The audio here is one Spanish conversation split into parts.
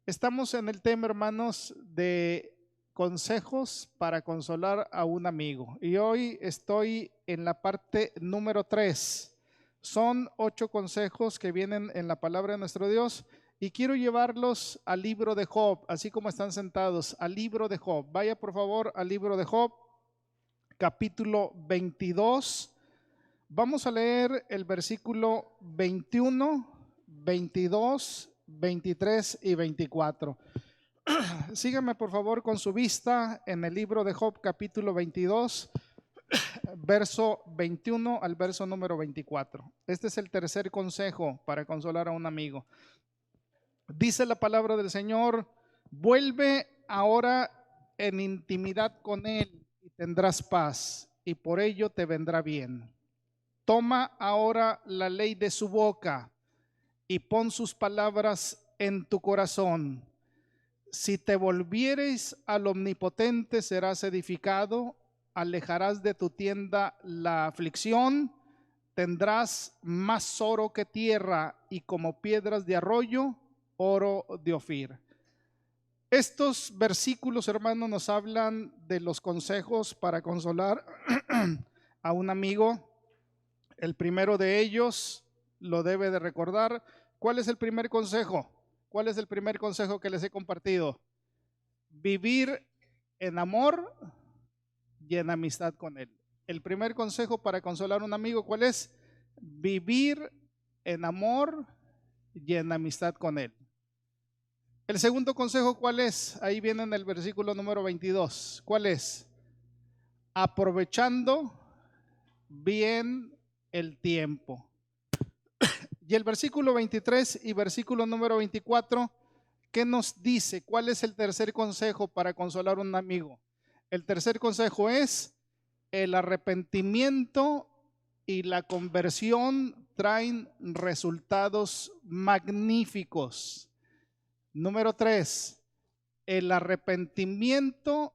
Estamos en el tema, hermanos, de consejos para consolar a un amigo. Y hoy estoy en la parte número 3. Son 8 consejos que vienen en la palabra de nuestro Dios y quiero llevarlos al libro de Job, así como están sentados, al libro de Job. Vaya por favor al libro de Job, capítulo 22. Vamos a leer el versículo 21, 22, 23 y 24. Síganme por favor con su vista en el libro de Job capítulo 22, verso 21 al verso número 24. Este es el tercer consejo para consolar a un amigo. Dice la palabra del Señor: vuelve ahora en intimidad con Él y tendrás paz, y por ello te vendrá bien. Toma ahora la ley de su boca y pon sus palabras en tu corazón. Si te volvieres al Omnipotente, serás edificado, alejarás de tu tienda la aflicción, tendrás más oro que tierra y como piedras de arroyo, oro de Ofir. Estos versículos, hermanos, nos hablan de los consejos para consolar a un amigo. El primero de ellos lo debe de recordar. ¿Cuál es el primer consejo? ¿Cuál es el primer consejo que les he compartido? Vivir en amor y en amistad con Él. El primer consejo para consolar a un amigo, ¿cuál es? Vivir en amor y en amistad con Él. El segundo consejo, ¿cuál es? Ahí viene en el versículo número 22. ¿Cuál es? Aprovechando bien el tiempo. Y el versículo 23 y versículo número 24, ¿qué nos dice? ¿Cuál es el tercer consejo para consolar a un amigo? El tercer consejo es: el arrepentimiento y la conversión traen resultados magníficos. Número 3, el arrepentimiento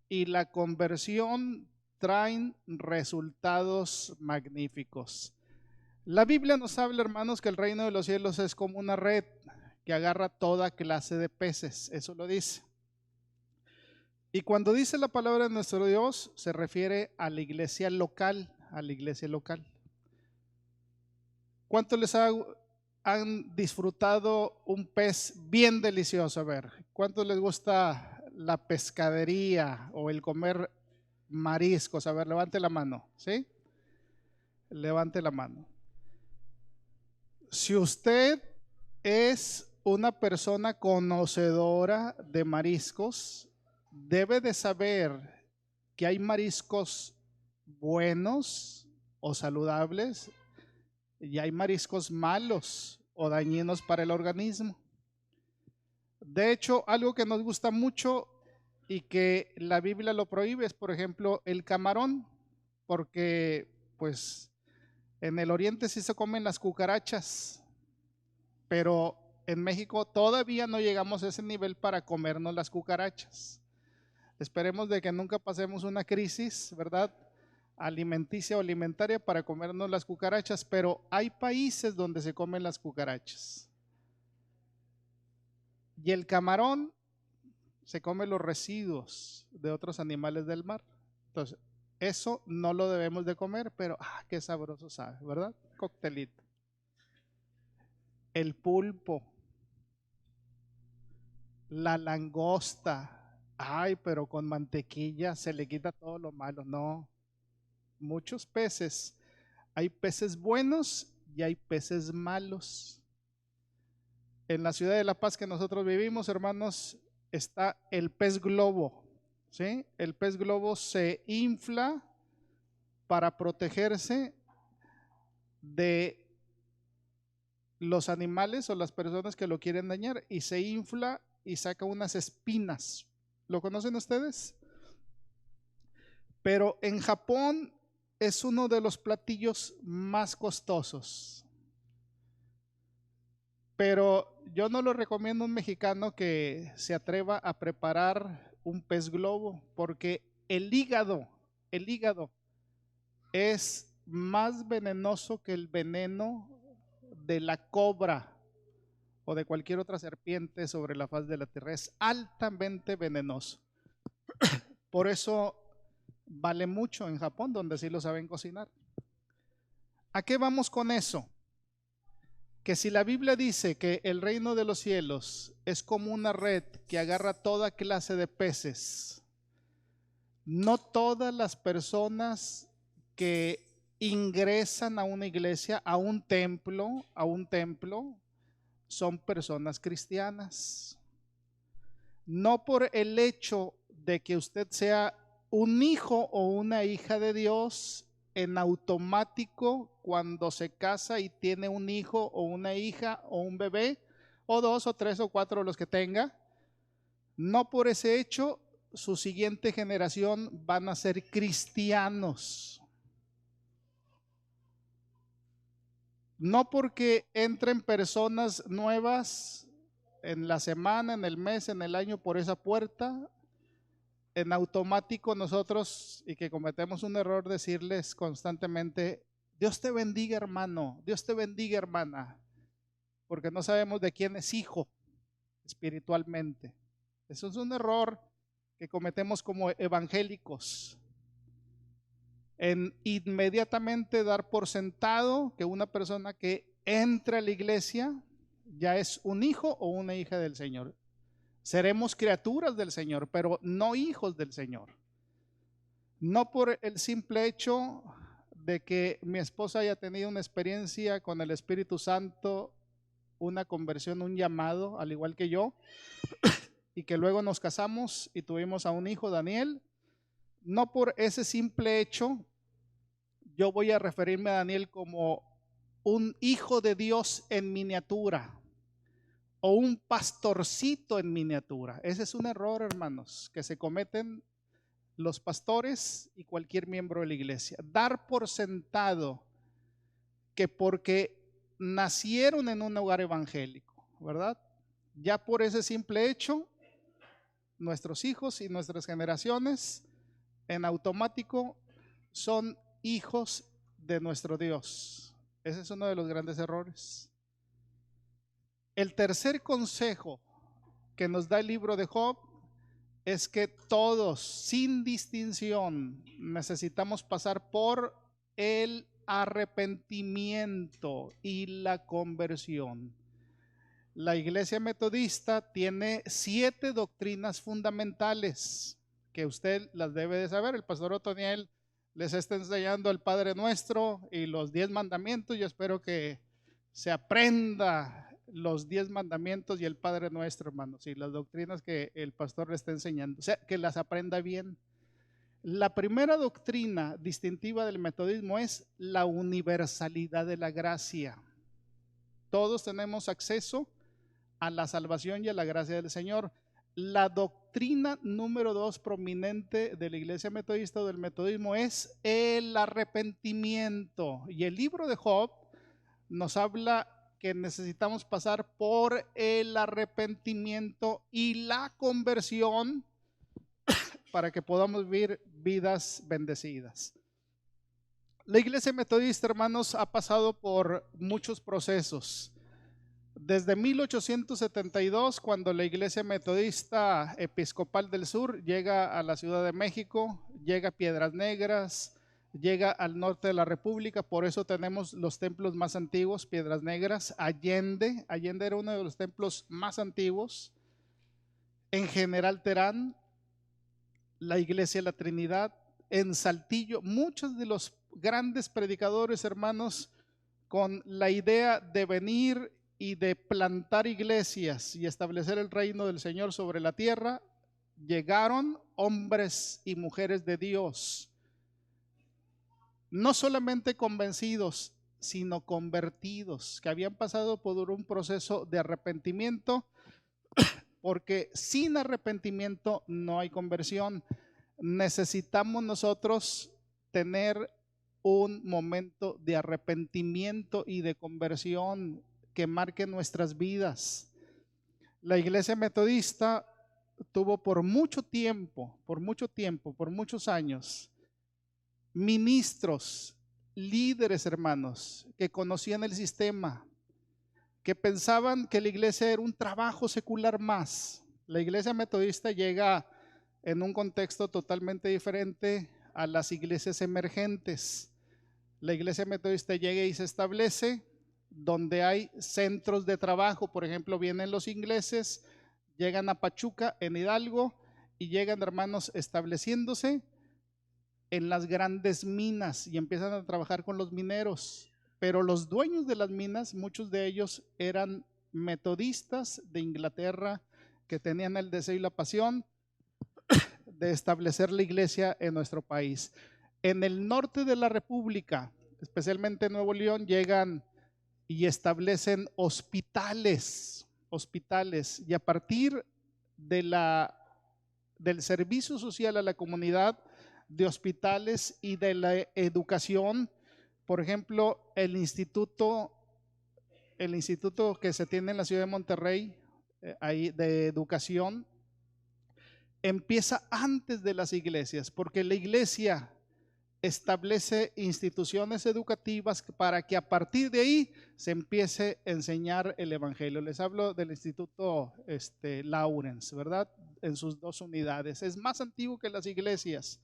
y la conversión traen resultados magníficos. La Biblia nos habla, hermanos, que el reino de los cielos es como una red que agarra toda clase de peces. Eso lo dice. Y cuando dice la palabra de nuestro Dios, se refiere a la iglesia local, a la iglesia local. ¿Cuántos han disfrutado un pez bien delicioso? A ver, ¿cuántos les gusta la pescadería o el comer mariscos? A ver, levante la mano, ¿sí? Levante la mano. Si usted es una persona conocedora de mariscos, debe de saber que hay mariscos buenos o saludables y hay mariscos malos o dañinos para el organismo. De hecho, algo que nos gusta mucho y que la Biblia lo prohíbe es, por ejemplo, el camarón, porque pues en el oriente sí se comen las cucarachas, pero en México todavía no llegamos a ese nivel para comernos las cucarachas. Esperemos de que nunca pasemos una crisis, ¿verdad?, alimenticia o alimentaria para comernos las cucarachas, pero hay países donde se comen las cucarachas. Y el camarón se come los residuos de otros animales del mar. Entonces, eso no lo debemos de comer, pero qué sabroso sabe, ¿verdad? Coctelito. El pulpo, la langosta, pero con mantequilla se le quita todo lo malo. No, muchos peces. Hay peces buenos y hay peces malos. En la ciudad de La Paz que nosotros vivimos, hermanos, está el pez globo, ¿sí? El pez globo se infla para protegerse de los animales o las personas que lo quieren dañar, y se infla y saca unas espinas. ¿Lo conocen ustedes? Pero en Japón es uno de los platillos más costosos. Pero yo no lo recomiendo a un mexicano que se atreva a preparar un pez globo, porque el hígado es más venenoso que el veneno de la cobra o de cualquier otra serpiente sobre la faz de la tierra. Es altamente venenoso. Por eso vale mucho en Japón, donde sí lo saben cocinar. ¿A qué vamos con eso? Que si la Biblia dice que el reino de los cielos es como una red que agarra toda clase de peces, no todas las personas que ingresan a una iglesia, a un templo, son personas cristianas. No por el hecho de que usted sea un hijo o una hija de Dios, en automático cuando se casa y tiene un hijo o una hija o un bebé, o 2 o 3 o 4 los que tenga, no por ese hecho su siguiente generación van a ser cristianos. No porque entren personas nuevas en la semana, en el mes, en el año por esa puerta, en automático nosotros, y que cometemos un error, decirles constantemente: Dios te bendiga, hermano, Dios te bendiga, hermana, porque no sabemos de quién es hijo espiritualmente. Eso es un error que cometemos como evangélicos, en inmediatamente dar por sentado que una persona que entra a la iglesia ya es un hijo o una hija del Señor. Seremos criaturas del Señor, pero no hijos del Señor. No por el simple hecho de que mi esposa haya tenido una experiencia con el Espíritu Santo, una conversión, un llamado, al igual que yo, y que luego nos casamos y tuvimos a un hijo, Daniel. No por ese simple hecho yo voy a referirme a Daniel como un hijo de Dios en miniatura o un pastorcito en miniatura. Ese es un error, hermanos, que se cometen los pastores y cualquier miembro de la iglesia. Dar por sentado que porque nacieron en un hogar evangélico, ¿verdad? Ya por ese simple hecho, nuestros hijos y nuestras generaciones en automático son hijos de nuestro Dios. Ese es uno de los grandes errores. El tercer consejo que nos da el libro de Job es que todos, sin distinción, necesitamos pasar por el arrepentimiento y la conversión. La iglesia metodista tiene 7 doctrinas fundamentales que usted las debe de saber. El pastor Otoniel les está enseñando el Padre Nuestro y los 10 mandamientos. Yo espero que se aprenda los 10 mandamientos y el Padre Nuestro, hermanos, y las doctrinas que el pastor le está enseñando, o sea, que las aprenda bien. La primera doctrina distintiva del metodismo es la universalidad de la gracia. Todos tenemos acceso a la salvación y a la gracia del Señor. La doctrina número 2 prominente de la iglesia metodista o del metodismo es el arrepentimiento. Y el libro de Job nos habla que necesitamos pasar por el arrepentimiento y la conversión para que podamos vivir vidas bendecidas. La iglesia metodista, hermanos, ha pasado por muchos procesos. Desde 1872, cuando la iglesia metodista episcopal del sur llega a la Ciudad de México, llega a Piedras Negras, llega al norte de la República, por eso tenemos los templos más antiguos, Piedras Negras, Allende era uno de los templos más antiguos, en General Terán, la iglesia de la Trinidad, en Saltillo, muchos de los grandes predicadores, hermanos, con la idea de venir y de plantar iglesias y establecer el reino del Señor sobre la tierra, llegaron hombres y mujeres de Dios, no solamente convencidos, sino convertidos, que habían pasado por un proceso de arrepentimiento, porque sin arrepentimiento no hay conversión. Necesitamos nosotros tener un momento de arrepentimiento y de conversión que marque nuestras vidas. La iglesia metodista tuvo por muchos años, ministros, líderes, hermanos, que conocían el sistema, que pensaban que la iglesia era un trabajo secular más. La iglesia metodista llega en un contexto totalmente diferente a las iglesias emergentes. La iglesia metodista llega y se establece donde hay centros de trabajo. Por ejemplo, vienen los ingleses, llegan a Pachuca, en Hidalgo, y llegan, hermanos, estableciéndose en las grandes minas y empiezan a trabajar con los mineros. Pero los dueños de las minas, muchos de ellos eran metodistas de Inglaterra que tenían el deseo y la pasión de establecer la iglesia en nuestro país. En el norte de la República, especialmente en Nuevo León, llegan y establecen hospitales, y a partir del servicio social a la comunidad, de hospitales y de la educación. Por ejemplo, el instituto que se tiene en la ciudad de Monterrey, ahí de educación, empieza antes de las iglesias, porque la iglesia establece instituciones educativas para que a partir de ahí se empiece a enseñar el evangelio. Les hablo del Instituto Lawrence, ¿verdad? En sus 2 unidades. Es más antiguo que las iglesias.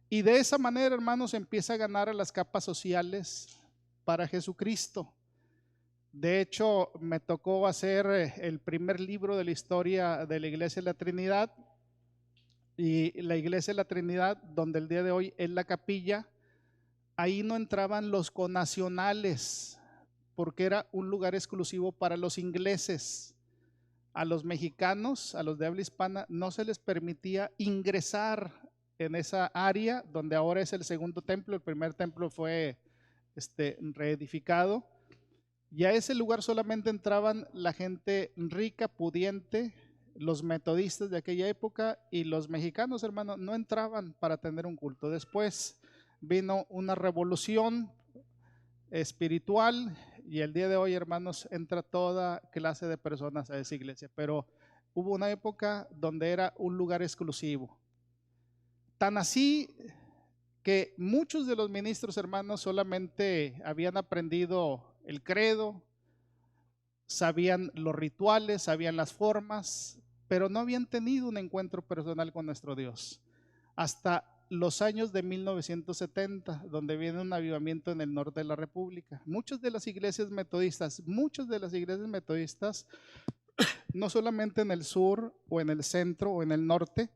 Y de esa manera, hermanos, empieza a ganar a las capas sociales para Jesucristo. De hecho, me tocó hacer el primer libro de la historia de la Iglesia de la Trinidad. Y la Iglesia de la Trinidad, donde el día de hoy es la capilla, ahí no entraban los conacionales, porque era un lugar exclusivo para los ingleses. A los mexicanos, a los de habla hispana, no se les permitía ingresar en esa área donde ahora es el segundo templo. El primer templo fue reedificado, y a ese lugar solamente entraban la gente rica, pudiente, los metodistas de aquella época, y los mexicanos, hermanos, no entraban para tener un culto. Después vino una revolución espiritual y el día de hoy, hermanos, entra toda clase de personas a esa iglesia, pero hubo una época donde era un lugar exclusivo. Tan así que muchos de los ministros, hermanos, solamente habían aprendido el credo, sabían los rituales, sabían las formas, pero no habían tenido un encuentro personal con nuestro Dios. Hasta los años de 1970, donde viene un avivamiento en el norte de la República. Muchas de las iglesias metodistas, no solamente en el sur o en el centro o en el norte,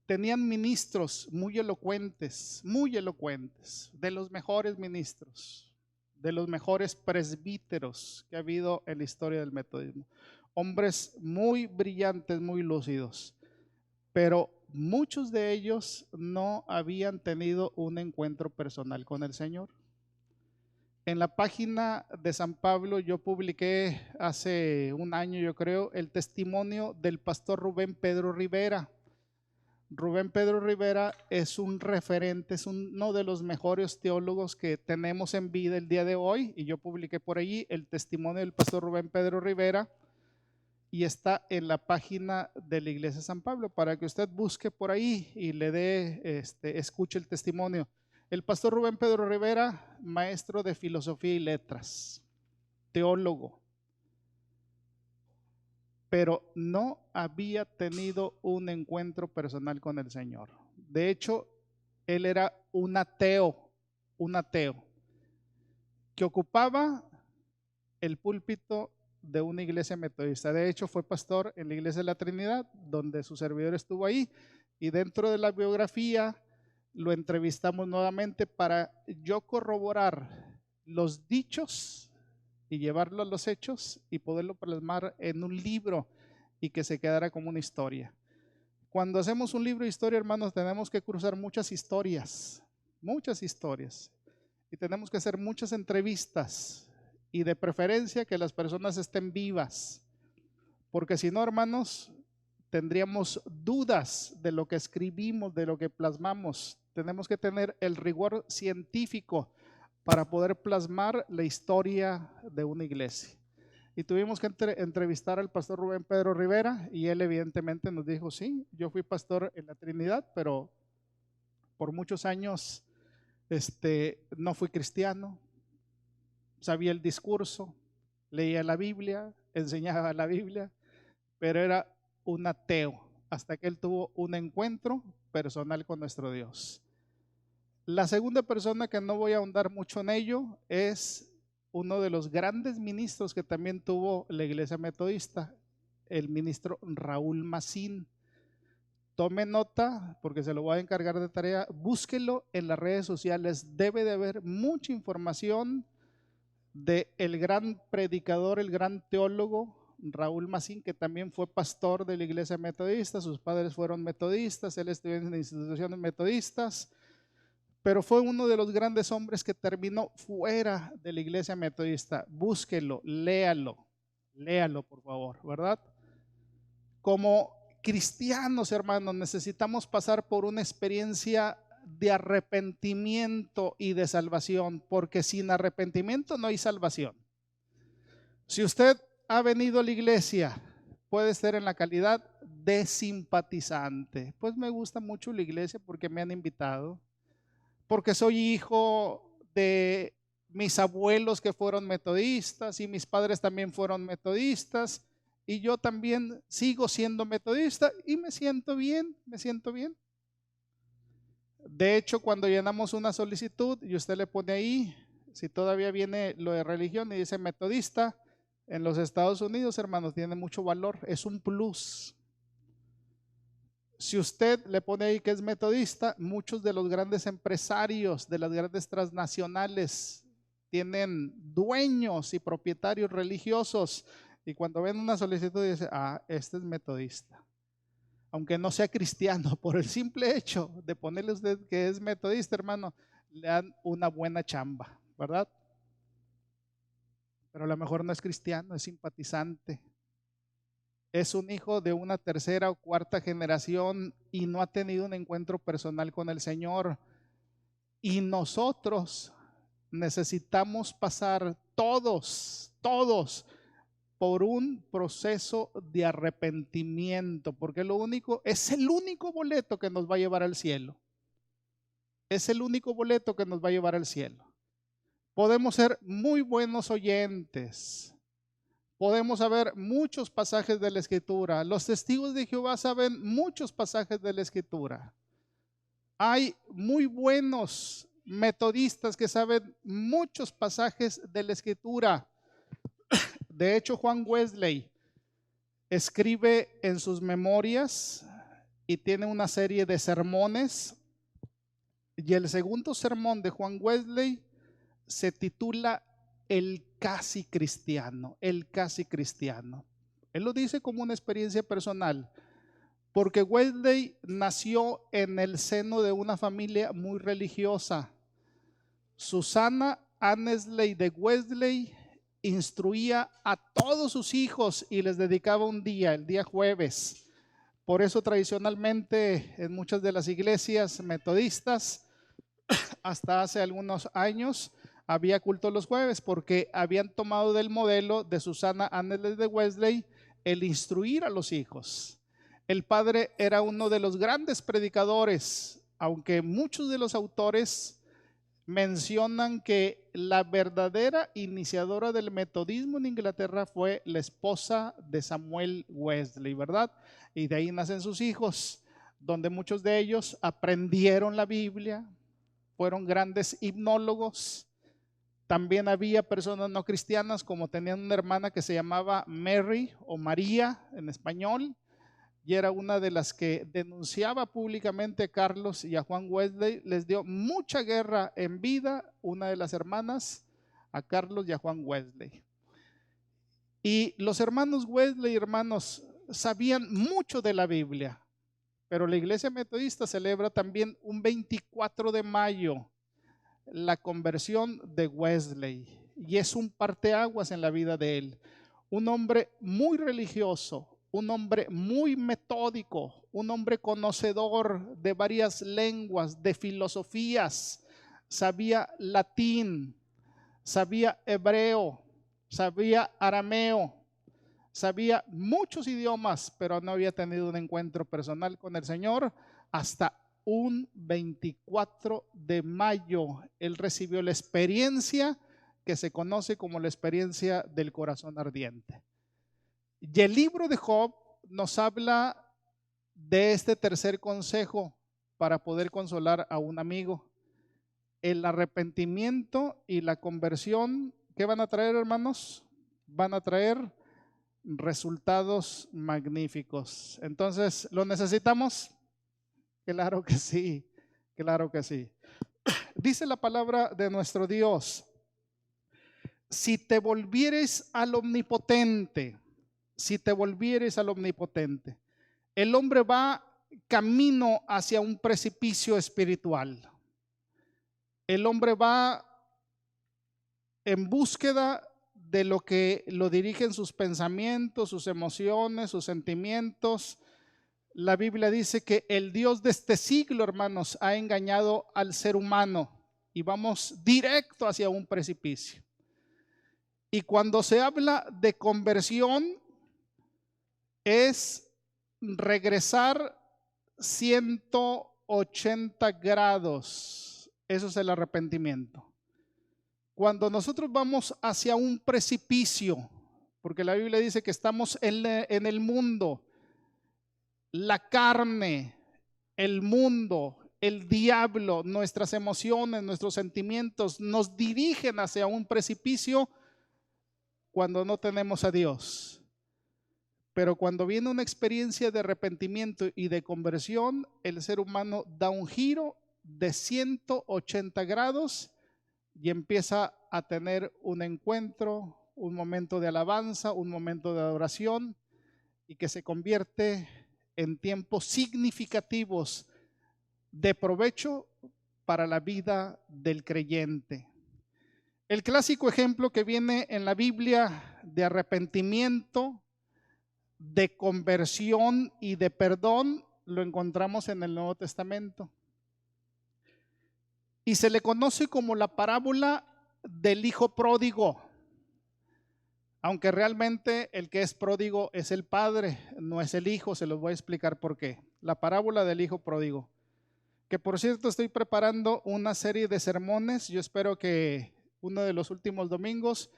tenían ministros muy elocuentes, de los mejores ministros, de los mejores presbíteros que ha habido en la historia del metodismo. Hombres muy brillantes, muy lúcidos, pero muchos de ellos no habían tenido un encuentro personal con el Señor. En la página de San Pablo yo publiqué hace un año, yo creo, el testimonio del pastor Rubén Pedro Rivera. Rubén Pedro Rivera es un referente, es uno de los mejores teólogos que tenemos en vida el día de hoy, y yo publiqué por allí el testimonio del pastor Rubén Pedro Rivera, y está en la página de la Iglesia de San Pablo para que usted busque por ahí y le dé, escuche el testimonio. El pastor Rubén Pedro Rivera, maestro de filosofía y letras, teólogo, pero no había tenido un encuentro personal con el Señor. De hecho, él era un ateo que ocupaba el púlpito de una iglesia metodista. De hecho, fue pastor en la Iglesia de la Trinidad, donde su servidor estuvo ahí, y dentro de la biografía lo entrevistamos nuevamente para yo corroborar los dichos y llevarlo a los hechos y poderlo plasmar en un libro y que se quedara como una historia. Cuando hacemos un libro de historia, hermanos, tenemos que cruzar muchas historias, y tenemos que hacer muchas entrevistas, y de preferencia que las personas estén vivas, porque si no, hermanos, tendríamos dudas de lo que escribimos, de lo que plasmamos. Tenemos que tener el rigor científico para poder plasmar la historia de una iglesia. Y tuvimos que entrevistar al pastor Rubén Pedro Rivera, y él evidentemente nos dijo: sí, yo fui pastor en la Trinidad, pero por muchos años no fui cristiano, sabía el discurso, leía la Biblia, enseñaba la Biblia, pero era un ateo hasta que él tuvo un encuentro personal con nuestro Dios. La segunda persona, que no voy a ahondar mucho en ello, es uno de los grandes ministros que también tuvo la Iglesia Metodista, el ministro Raúl Mazín. Tome nota, porque se lo voy a encargar de tarea, búsquelo en las redes sociales. Debe de haber mucha información de el gran predicador, el gran teólogo Raúl Mazín, que también fue pastor de la Iglesia Metodista. Sus padres fueron metodistas, él estudió en instituciones metodistas, pero fue uno de los grandes hombres que terminó fuera de la Iglesia Metodista. Búsquelo, léalo por favor, ¿verdad? Como cristianos, hermanos, necesitamos pasar por una experiencia de arrepentimiento y de salvación, porque sin arrepentimiento no hay salvación. Si usted ha venido a la iglesia, puede ser en la calidad de simpatizante. Pues me gusta mucho la iglesia porque me han invitado, porque soy hijo de mis abuelos que fueron metodistas y mis padres también fueron metodistas. Y yo también sigo siendo metodista y me siento bien. De hecho, cuando llenamos una solicitud y usted le pone ahí, si todavía viene lo de religión y dice metodista, en los Estados Unidos, hermanos, tiene mucho valor, es un plus. Si usted le pone ahí que es metodista, muchos de los grandes empresarios de las grandes transnacionales tienen dueños y propietarios religiosos. Y cuando ven una solicitud dice, este es metodista. Aunque no sea cristiano, por el simple hecho de ponerle usted que es metodista, hermano, le dan una buena chamba, ¿verdad? Pero a lo mejor no es cristiano, es simpatizante. Es un hijo de una tercera o cuarta generación y no ha tenido un encuentro personal con el Señor. Y nosotros necesitamos pasar todos por un proceso de arrepentimiento, porque es el único boleto que nos va a llevar al cielo. Es el único boleto que nos va a llevar al cielo. Podemos ser muy buenos oyentes, podemos saber muchos pasajes de la Escritura. Los testigos de Jehová saben muchos pasajes de la Escritura. Hay muy buenos metodistas que saben muchos pasajes de la Escritura. De hecho, Juan Wesley escribe en sus memorias y tiene una serie de sermones. Y el segundo sermón de Juan Wesley se titula El casi cristiano. El casi cristiano. Él lo dice como una experiencia personal, porque Wesley nació en el seno de una familia muy religiosa. Susana Annesley de Wesley instruía a todos sus hijos y les dedicaba un día, el día jueves. Por eso tradicionalmente en muchas de las iglesias metodistas, hasta hace algunos años, había culto los jueves, porque habían tomado del modelo de Susana Annesley de Wesley el instruir a los hijos. El padre era uno de los grandes predicadores, aunque muchos de los autores mencionan que la verdadera iniciadora del metodismo en Inglaterra fue la esposa de Samuel Wesley, ¿verdad? Y de ahí nacen sus hijos, donde muchos de ellos aprendieron la Biblia, fueron grandes himnólogos. También había personas no cristianas, como tenían una hermana que se llamaba Mary o María en español, y era una de las que denunciaba públicamente a Carlos y a Juan Wesley. Les dio mucha guerra en vida, una de las hermanas, a Carlos y a Juan Wesley. Y los hermanos Wesley, hermanos, sabían mucho de la Biblia, pero la iglesia metodista celebra también un 24 de mayo la conversión de Wesley, y es un parteaguas en la vida de él. Un hombre muy religioso, un hombre muy metódico, un hombre conocedor de varias lenguas, de filosofías. Sabía latín, sabía hebreo, sabía arameo, sabía muchos idiomas, pero no había tenido un encuentro personal con el Señor hasta un 24 de mayo. Él recibió la experiencia que se conoce como la experiencia del corazón ardiente. Y el libro de Job nos habla de este tercer consejo para poder consolar a un amigo. El arrepentimiento y la conversión, ¿qué van a traer, hermanos? Van a traer resultados magníficos. Entonces, ¿lo necesitamos? Claro que sí, claro que sí. Dice la palabra de nuestro Dios: si te volvieres al omnipotente, si te volvieres al omnipotente, el hombre va camino hacia un precipicio espiritual. El hombre va en búsqueda de lo que lo dirigen sus pensamientos, sus emociones, sus sentimientos. La Biblia dice que el Dios de este siglo, hermanos, ha engañado al ser humano y vamos directo hacia un precipicio. Y cuando se habla de conversión, es regresar 180 grados. Eso es el arrepentimiento. Cuando nosotros vamos hacia un precipicio, porque la Biblia dice que estamos en el mundo, la carne, el mundo, el diablo, nuestras emociones, nuestros sentimientos nos dirigen hacia un precipicio cuando no tenemos a Dios. Pero cuando viene una experiencia de arrepentimiento y de conversión, el ser humano da un giro de 180 grados y empieza a tener un encuentro, un momento de alabanza, un momento de adoración, y que se convierte en tiempos significativos de provecho para la vida del creyente. El clásico ejemplo que viene en la Biblia de arrepentimiento, de conversión y de perdón lo encontramos en el Nuevo Testamento. Y se le conoce como la parábola del hijo pródigo. Aunque realmente el que es pródigo es el padre, no es el hijo, se los voy a explicar por qué. La parábola del hijo pródigo. Que por cierto estoy preparando una serie de sermones. Yo espero que uno de los últimos domingos,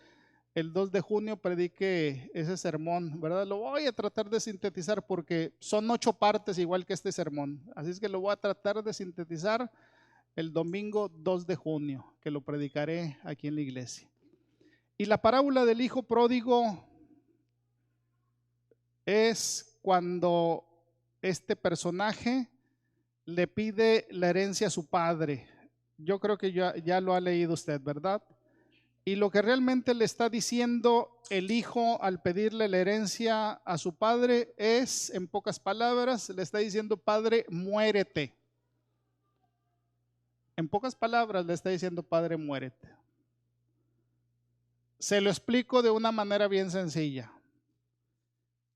el 2 de junio, predique ese sermón, ¿verdad? Lo voy a tratar de sintetizar porque son 8 partes igual que este sermón. Así es que lo voy a tratar de sintetizar el domingo 2 de junio, que lo predicaré aquí en la iglesia. Y la parábola del hijo pródigo es cuando este personaje le pide la herencia a su padre. Yo creo que ya lo ha leído usted, ¿verdad? Y lo que realmente le está diciendo el hijo al pedirle la herencia a su padre es, en pocas palabras, le está diciendo: padre, muérete. En pocas palabras le está diciendo: padre, muérete. Se lo explico de una manera bien sencilla.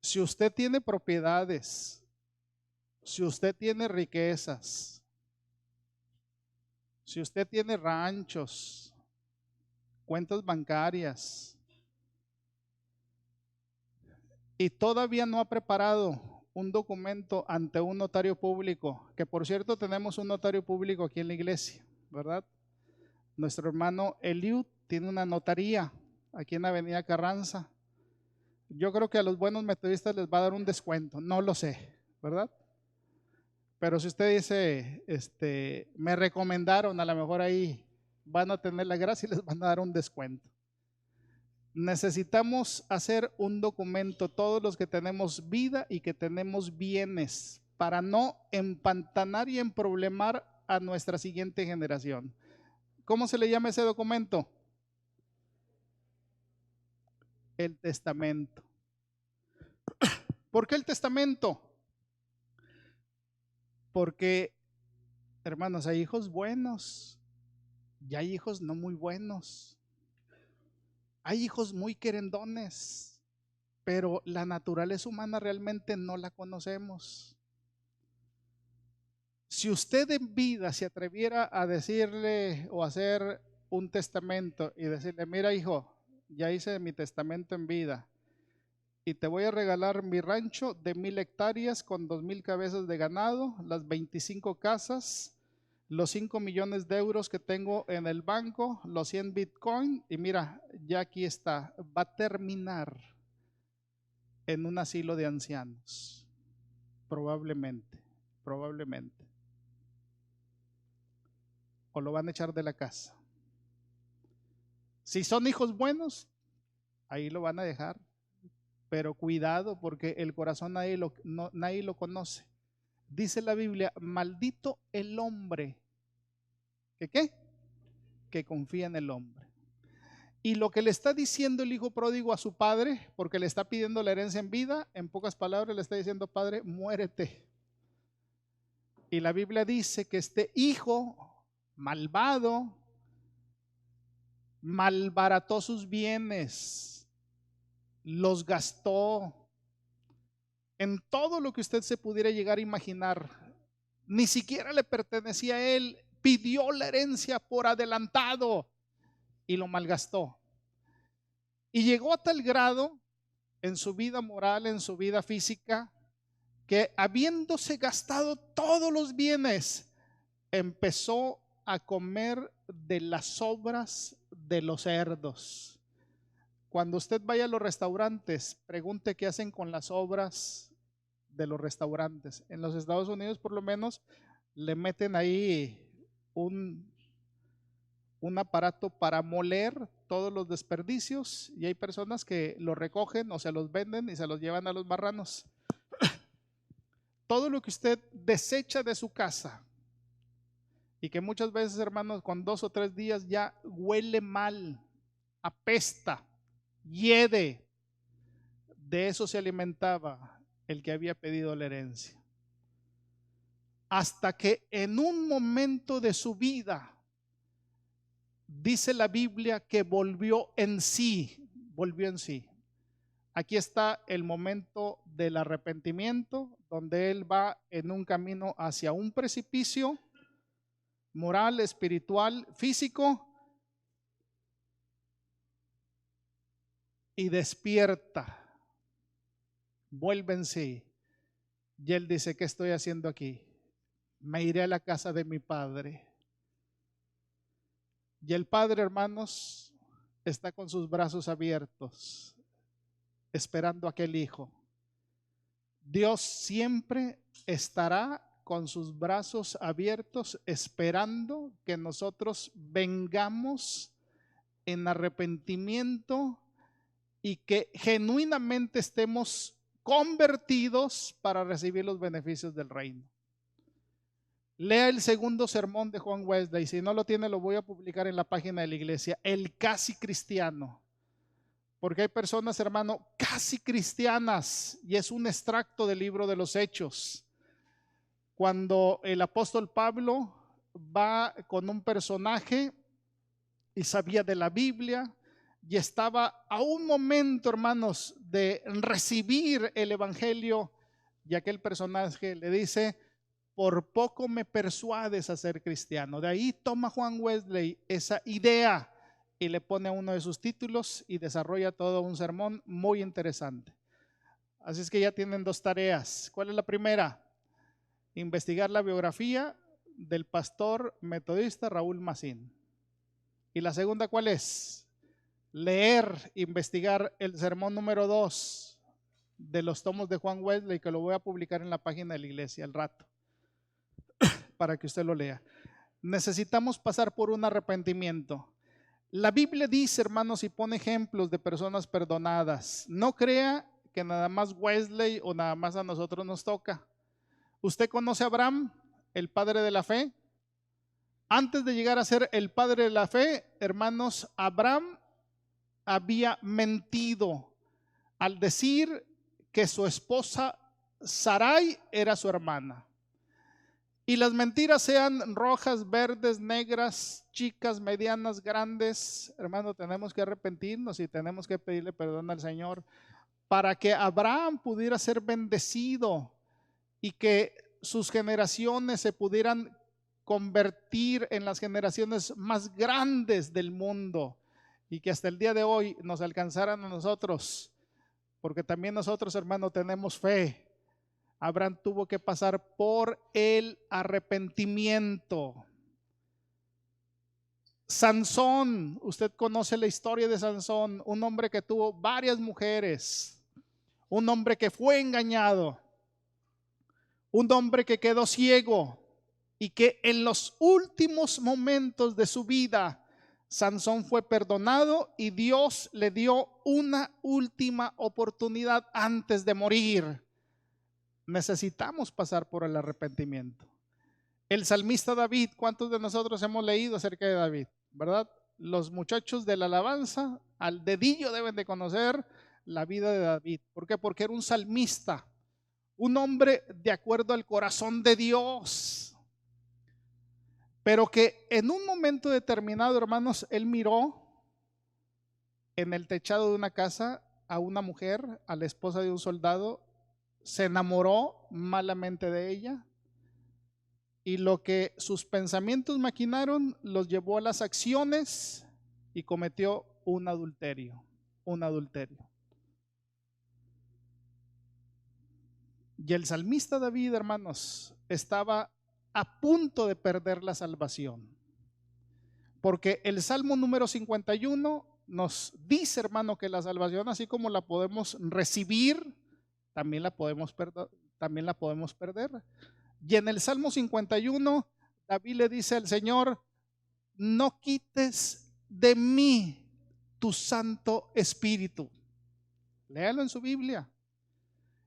Si usted tiene propiedades, si usted tiene riquezas, si usted tiene ranchos, cuentas bancarias, y todavía no ha preparado un documento ante un notario público, que por cierto tenemos un notario público aquí en la iglesia, ¿verdad? Nuestro hermano Eliud tiene una notaría aquí en Avenida Carranza. Yo creo que a los buenos metodistas les va a dar un descuento, no lo sé, ¿verdad? Pero si usted dice, me recomendaron, a lo mejor ahí van a tener la gracia y les van a dar un descuento. Necesitamos hacer un documento, todos los que tenemos vida y que tenemos bienes, para no empantanar y emproblemar a nuestra siguiente generación. ¿Cómo se le llama ese documento? El testamento. ¿Por qué el testamento? Porque, hermanos, hay hijos buenos y hay hijos no muy buenos. Hay hijos muy querendones, pero la naturaleza humana realmente no la conocemos. Si usted en vida se atreviera a decirle o hacer un testamento y decirle: mira, hijo, ya hice mi testamento en vida y te voy a regalar mi rancho de 1000 hectáreas con 2000 cabezas de ganado, las 25 casas, los 5 millones de euros que tengo en el banco, los 100 Bitcoin, y mira, ya aquí está, va a terminar en un asilo de ancianos, probablemente, probablemente. O lo van a echar de la casa. Si son hijos buenos, ahí lo van a dejar. Pero cuidado, porque el corazón nadie lo conoce. Dice la Biblia, maldito el hombre. ¿Que qué? Que confía en el hombre. Y lo que le está diciendo el hijo pródigo a su padre, porque le está pidiendo la herencia en vida, en pocas palabras le está diciendo: padre, muérete. Y la Biblia dice que este hijo malvado malbarató sus bienes, los gastó en todo lo que usted se pudiera llegar a imaginar. Ni siquiera le pertenecía a él, pidió la herencia por adelantado y lo malgastó. Y llegó a tal grado en su vida moral, en su vida física, que habiéndose gastado todos los bienes, empezó a comer de las sobras de los cerdos. Cuando usted vaya a los restaurantes, pregunte qué hacen con las sobras de los restaurantes. En los Estados Unidos, por lo menos, le meten ahí un aparato para moler todos los desperdicios, y hay personas que lo recogen o se los venden y se los llevan a los marranos. Todo lo que usted desecha de su casa y que muchas veces, hermanos, con 2 o 3 días ya huele mal, apesta, hiede, de eso se alimentaba el que había pedido la herencia. Hasta que en un momento de su vida, dice la Biblia que volvió en sí, volvió en sí. Aquí está el momento del arrepentimiento, donde él va en un camino hacia un precipicio moral, espiritual, físico, y despierta, vuelve en sí. Y él dice: ¿qué estoy haciendo aquí? Me iré a la casa de mi padre. Y el padre, hermanos, está con sus brazos abiertos, esperando a aquel hijo. Dios siempre estará con sus brazos abiertos, esperando que nosotros vengamos en arrepentimiento y que genuinamente estemos convertidos para recibir los beneficios del reino. Lea el segundo sermón de Juan Wesley. Si no lo tiene, lo voy a publicar en la página de la iglesia. El casi cristiano. Porque hay personas, hermano, casi cristianas, y es un extracto del libro de los Hechos. Cuando el apóstol Pablo va con un personaje y sabía de la Biblia y estaba a un momento, hermanos, de recibir el evangelio, y aquel personaje le dice: por poco me persuades a ser cristiano. De ahí toma Juan Wesley esa idea y le pone a uno de sus títulos y desarrolla todo un sermón muy interesante. Así es que ya tienen 2 tareas. ¿Cuál es la primera? Investigar la biografía del pastor metodista Raúl Mazín. ¿Y la segunda cuál es? Leer, investigar el sermón número 2 de los tomos de Juan Wesley, que lo voy a publicar en la página de la iglesia al rato, para que usted lo lea. Necesitamos pasar por un arrepentimiento. La Biblia dice, hermanos, y pone ejemplos de personas perdonadas. No crea que nada más Wesley o nada más a nosotros nos toca. ¿Usted conoce a Abraham, el padre de la fe? Antes de llegar a ser el padre de la fe, hermanos, Abraham había mentido al decir que su esposa Sarai era su hermana. Y las mentiras, sean rojas, verdes, negras, chicas, medianas, grandes, hermano, tenemos que arrepentirnos y tenemos que pedirle perdón al Señor para que Abraham pudiera ser bendecido y que sus generaciones se pudieran convertir en las generaciones más grandes del mundo, y que hasta el día de hoy nos alcanzaran a nosotros, porque también nosotros, hermano, tenemos fe. Abraham tuvo que pasar por el arrepentimiento. Sansón, usted conoce la historia de Sansón, un hombre que tuvo varias mujeres, un hombre que fue engañado, un hombre que quedó ciego y que en los últimos momentos de su vida, Sansón fue perdonado y Dios le dio una última oportunidad antes de morir. Necesitamos pasar por el arrepentimiento. El salmista David, ¿cuántos de nosotros hemos leído acerca de David? ¿Verdad? Los muchachos de la alabanza al dedillo deben de conocer la vida de David. ¿Por qué? Porque era un salmista, un hombre de acuerdo al corazón de Dios, pero que en un momento determinado, hermanos, él miró en el techado de una casa a una mujer, a la esposa de un soldado, se enamoró malamente de ella y lo que sus pensamientos maquinaron los llevó a las acciones y cometió un adulterio, un adulterio. Y el salmista David, hermanos, estaba a punto de perder la salvación. Porque el Salmo número 51 nos dice, hermano, que la salvación, así como la podemos recibir, también la podemos perder. Y en el Salmo 51, David le dice al Señor: no quites de mí tu Santo Espíritu. Léalo en su Biblia.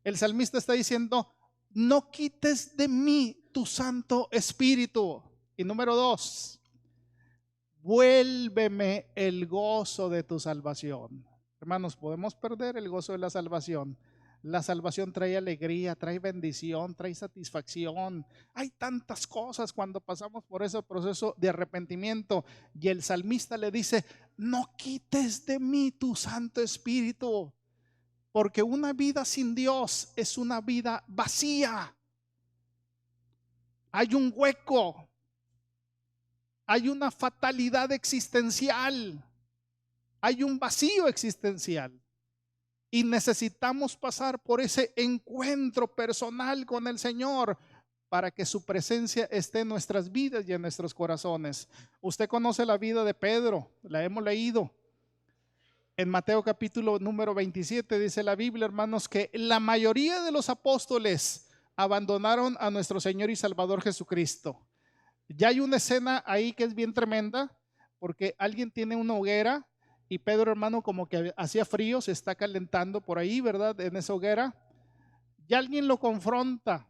El salmista está diciendo: no quites de mí tu Santo Espíritu. Y número 2, vuélveme el gozo de tu salvación. Hermanos, podemos perder el gozo de la salvación. La salvación trae alegría, trae bendición, trae satisfacción. Hay tantas cosas cuando pasamos por ese proceso de arrepentimiento. Y el salmista le dice: no quites de mí tu Santo Espíritu. Porque una vida sin Dios es una vida vacía. Hay un hueco. Hay una fatalidad existencial. Hay un vacío existencial. Y necesitamos pasar por ese encuentro personal con el Señor para que su presencia esté en nuestras vidas y en nuestros corazones. Usted conoce la vida de Pedro, la hemos leído. En Mateo capítulo número 27 dice la Biblia, hermanos, que la mayoría de los apóstoles abandonaron a nuestro Señor y Salvador Jesucristo. Ya hay una escena ahí que es bien tremenda, porque alguien tiene una hoguera y Pedro, hermano, como que hacía frío, se está calentando por ahí, ¿verdad? En esa hoguera. Y alguien lo confronta,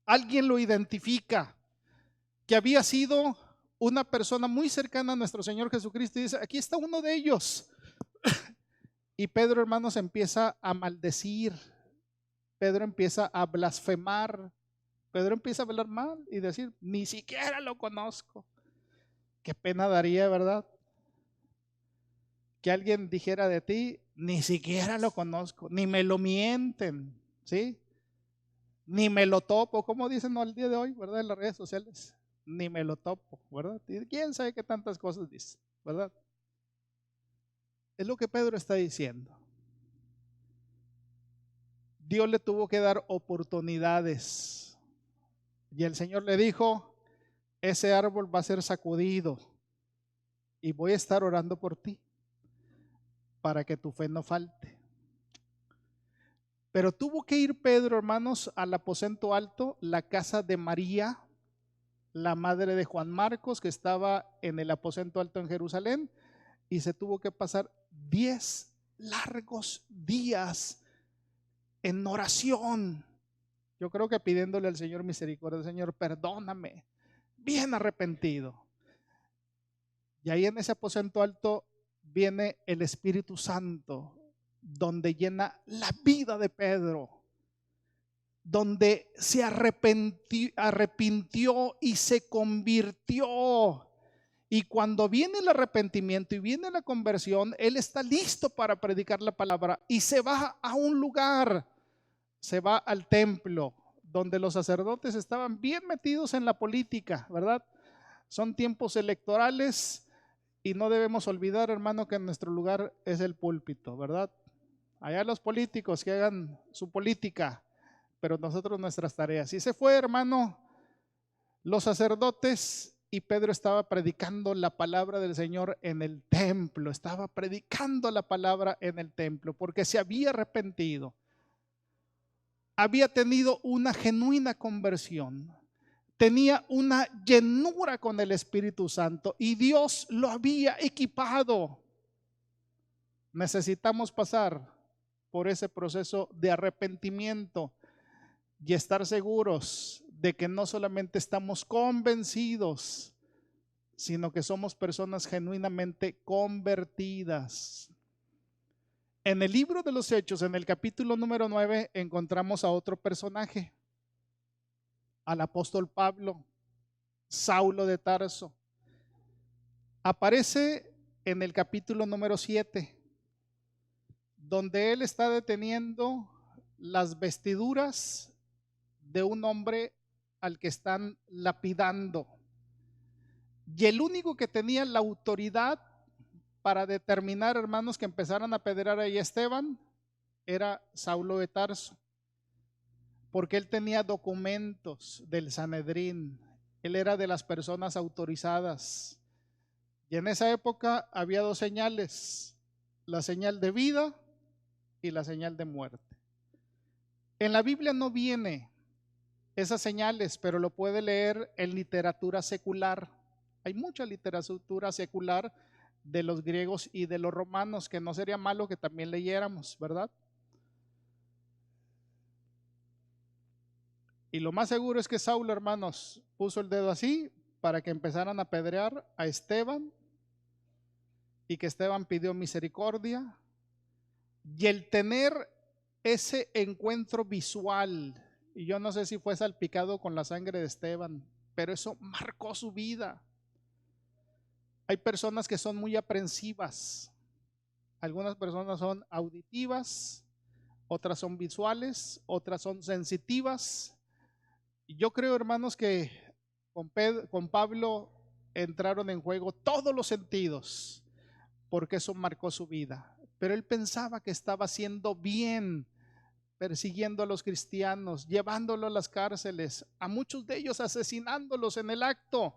alguien lo identifica, que había sido una persona muy cercana a nuestro Señor Jesucristo, y dice: aquí está uno de ellos. Y Pedro, hermanos, empieza a maldecir, Pedro empieza a blasfemar, Pedro empieza a hablar mal y decir: ni siquiera lo conozco. Qué pena daría, ¿verdad? Que alguien dijera de ti: ni siquiera lo conozco, ni me lo mienten, ¿sí? Ni me lo topo, como dicen al día de hoy, ¿verdad? En las redes sociales, ni me lo topo, ¿verdad? Y quién sabe qué tantas cosas dice, ¿verdad? Es lo que Pedro está diciendo. Dios le tuvo que dar oportunidades. Y el Señor le dijo: ese árbol va a ser sacudido y voy a estar orando por ti para que tu fe no falte. Pero tuvo que ir Pedro, hermanos, al aposento alto, la casa de María, la madre de Juan Marcos, que estaba en el aposento alto en Jerusalén, y se tuvo que pasar 10 largos días en oración. Yo creo que pidiéndole al Señor misericordia: Señor, perdóname, bien arrepentido. Y ahí en ese aposento alto viene el Espíritu Santo, donde llena la vida de Pedro, donde se arrepintió y se convirtió. Y cuando viene el arrepentimiento y viene la conversión, él está listo para predicar la palabra y se va a un lugar, se va al templo, donde los sacerdotes estaban bien metidos en la política, ¿verdad? Son tiempos electorales y no debemos olvidar, hermano, que nuestro lugar es el púlpito, ¿verdad? Allá los políticos que hagan su política, pero nosotros nuestras tareas. Y se fue, hermano, los sacerdotes y Pedro estaba predicando la palabra del Señor en el templo, estaba predicando la palabra en el templo, porque se había arrepentido, había tenido una genuina conversión, tenía una llenura con el Espíritu Santo y Dios lo había equipado. Necesitamos pasar por ese proceso de arrepentimiento y estar seguros de que no solamente estamos convencidos, sino que somos personas genuinamente convertidas. En el libro de los Hechos, en el capítulo número 9, encontramos a otro personaje, al apóstol Pablo, Saulo de Tarso. Aparece en el capítulo número 7, donde él está deteniendo las vestiduras de un hombre al que están lapidando. Y el único que tenía la autoridad para determinar, hermanos, que empezaran a apedrear a Esteban, era Saulo de Tarso, porque él tenía documentos del Sanedrín, él era de las personas autorizadas. Y en esa época había dos señales, la señal de vida y la señal de muerte. En la Biblia no viene esas señales, pero lo puede leer en literatura secular. Hay mucha literatura secular de los griegos y de los romanos que no sería malo que también leyéramos, ¿verdad? Y lo más seguro es que Saulo, hermanos, puso el dedo así para que empezaran a apedrear a Esteban y que Esteban pidió misericordia. Y el tener ese encuentro visual, y yo no sé si fue salpicado con la sangre de Esteban, pero eso marcó su vida. Hay personas que son muy aprensivas, algunas personas son auditivas, otras son visuales, otras son sensitivas. Y yo creo, hermanos, que con Pablo entraron en juego todos los sentidos, porque eso marcó su vida. Pero él pensaba que estaba haciendo bien, persiguiendo a los cristianos, llevándolos a las cárceles, a muchos de ellos asesinándolos en el acto,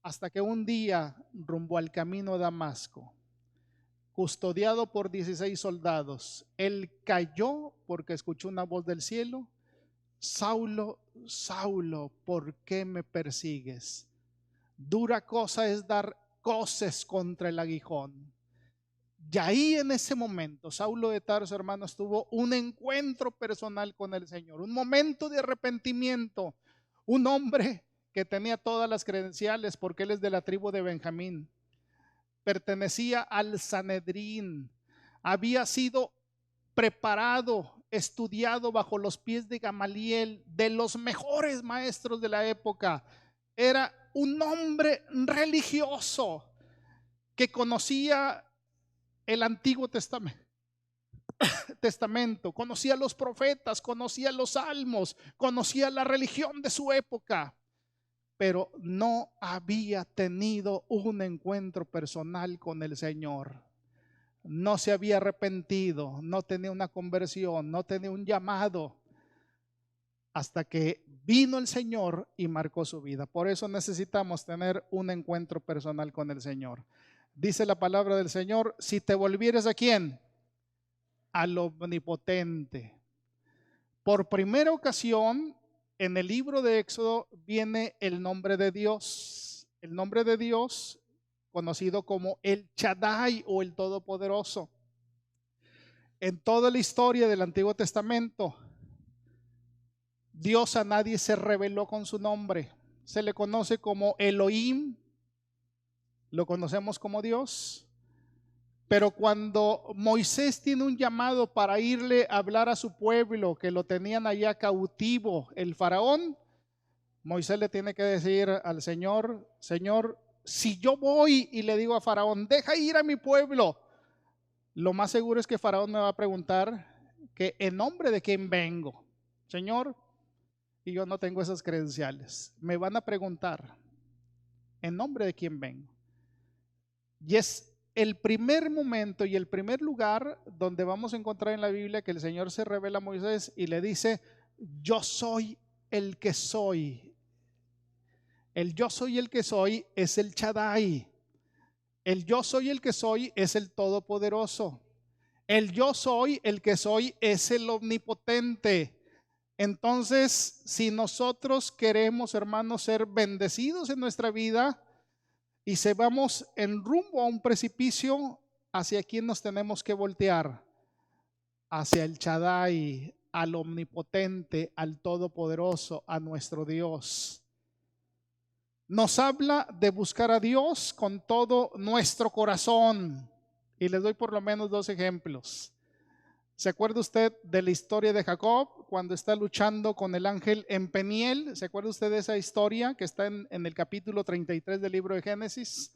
hasta que un día, rumbo al camino a Damasco, custodiado por 16 soldados, él cayó porque escuchó una voz del cielo: Saulo, Saulo, ¿por qué me persigues? Dura cosa es dar coces contra el aguijón. Y ahí en ese momento, Saulo de Tarso, hermanos, tuvo un encuentro personal con el Señor, un momento de arrepentimiento. Un hombre que tenía todas las credenciales porque él es de la tribu de Benjamín, pertenecía al Sanedrín, había sido preparado, estudiado bajo los pies de Gamaliel, de los mejores maestros de la época. Era un hombre religioso que conocía el Antiguo Testamento, conocía los profetas, conocía los salmos, conocía la religión de su época, pero no había tenido un encuentro personal con el Señor. No se había arrepentido, no tenía una conversión, no tenía un llamado, hasta que vino el Señor y marcó su vida. Por eso necesitamos tener un encuentro personal con el Señor. Dice la palabra del Señor: si te volvieres ¿a quién? Al Omnipotente. Por primera ocasión en el libro de Éxodo viene el nombre de Dios. El nombre de Dios, conocido como el Shaddai o el Todopoderoso. En toda la historia del Antiguo Testamento, Dios a nadie se reveló con su nombre. Se le conoce como Elohim, lo conocemos como Dios. Pero cuando Moisés tiene un llamado para irle a hablar a su pueblo, que lo tenían allá cautivo, el faraón, Moisés le tiene que decir al Señor: Señor, si yo voy y le digo a faraón, deja ir a mi pueblo, lo más seguro es que faraón me va a preguntar que en nombre de quién vengo, Señor, y yo no tengo esas credenciales. Me van a preguntar en nombre de quién vengo. Y es el primer momento y el primer lugar donde vamos a encontrar en la Biblia que el Señor se revela a Moisés y le dice: yo soy el que soy. El yo soy el que soy es el Shaddai. El yo soy el que soy es el Todopoderoso. El yo soy el que soy es el Omnipotente. Entonces, si nosotros queremos, hermanos, ser bendecidos en nuestra vida y se vamos en rumbo a un precipicio, ¿hacia quién nos tenemos que voltear? Hacia el Shaddai, al Omnipotente, al Todopoderoso, a nuestro Dios. Nos habla de buscar a Dios con todo nuestro corazón. Y les doy por lo menos 2 ejemplos. ¿Se acuerda usted de la historia de Jacob cuando está luchando con el ángel en Peniel? ¿Se acuerda usted de esa historia que está en el capítulo 33 del libro de Génesis?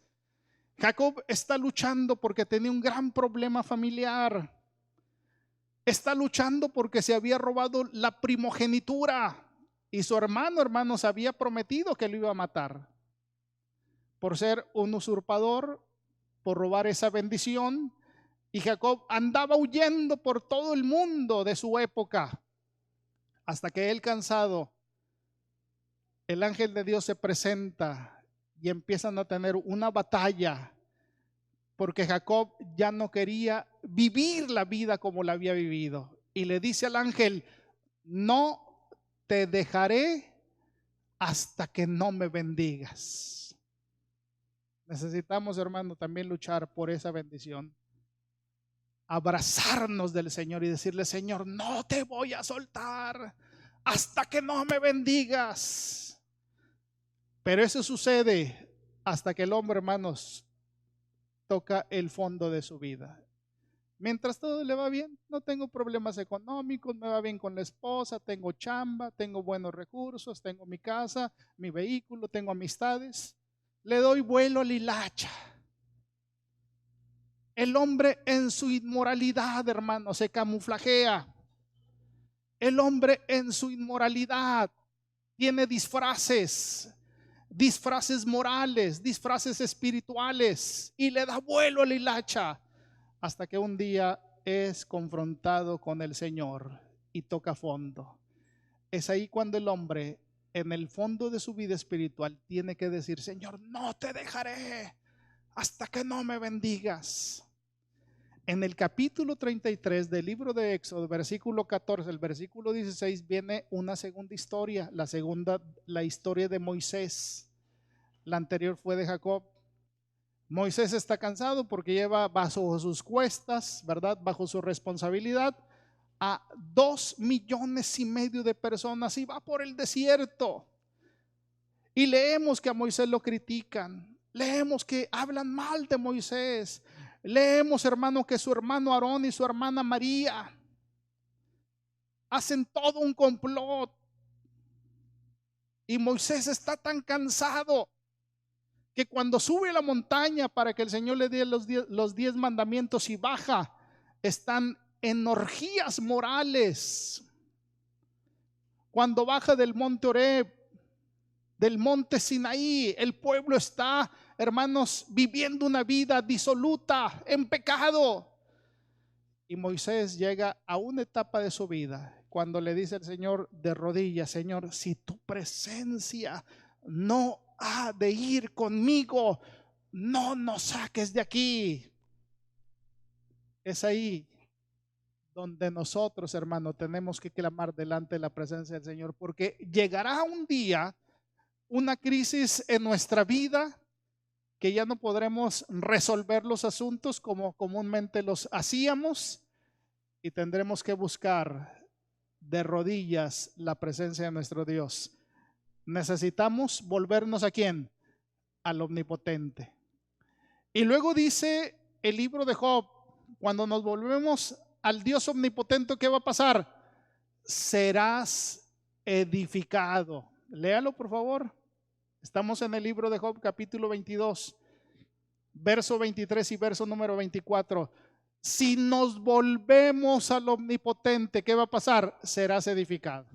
Jacob está luchando porque tenía un gran problema familiar. Está luchando porque se había robado la primogenitura y su hermano, hermanos, había prometido que lo iba a matar por ser un usurpador, por robar esa bendición. Y Jacob andaba huyendo por todo el mundo de su época, hasta que él, cansado, el ángel de Dios se presenta y empiezan a tener una batalla, porque Jacob ya no quería vivir la vida como la había vivido. Y le dice al ángel: no te dejaré hasta que no me bendigas. Necesitamos, hermano, también luchar por esa bendición. Abrazarnos del Señor y decirle: Señor, no te voy a soltar hasta que no me bendigas. Pero eso sucede hasta que el hombre, hermanos, toca el fondo de su vida. Mientras todo le va bien, no tengo problemas económicos, me va bien con la esposa, tengo chamba, tengo buenos recursos, tengo mi casa, mi vehículo, tengo amistades, le doy vuelo a la hilacha. El hombre en su inmoralidad, hermano, se camuflajea. El hombre en su inmoralidad tiene disfraces morales, disfraces espirituales, y le da vuelo a la hilacha hasta que un día es confrontado con el Señor y toca fondo. Es ahí cuando el hombre, en el fondo de su vida espiritual, tiene que decir: Señor, no te dejaré hasta que no me bendigas. En el capítulo 33 del libro de Éxodo, versículo 14, el versículo 16, viene una segunda historia, la historia de Moisés. La anterior fue de Jacob. Moisés está cansado porque lleva bajo sus cuestas, ¿verdad?, bajo su responsabilidad, a 2,5 millones de personas, y va por el desierto. Y leemos que a Moisés lo critican, leemos que hablan mal de Moisés, leemos, hermano, que su hermano Aarón y su hermana María hacen todo un complot. Y Moisés está tan cansado que cuando sube a la montaña para que el Señor le dé los 10 mandamientos y baja, están en orgías morales. Cuando baja del monte Oreb, del monte Sinaí, el pueblo está, hermanos, viviendo una vida disoluta, en pecado. Y Moisés llega a una etapa de su vida cuando le dice al Señor de rodillas: Señor, si tu presencia no ha de ir conmigo, no nos saques de aquí. Es ahí donde nosotros, hermano, tenemos que clamar delante de la presencia del Señor, porque llegará un día, una crisis en nuestra vida, que ya no podremos resolver los asuntos como comúnmente los hacíamos, y tendremos que buscar de rodillas la presencia de nuestro Dios. Necesitamos volvernos ¿a quién? Al Omnipotente. Y luego dice el libro de Job: cuando nos volvemos al Dios omnipotente, ¿qué va a pasar? Serás edificado. Léalo, por favor. Estamos en el libro de Job, capítulo 22, verso 23 y verso número 24. Si nos volvemos al omnipotente, ¿qué va a pasar? Serás edificado.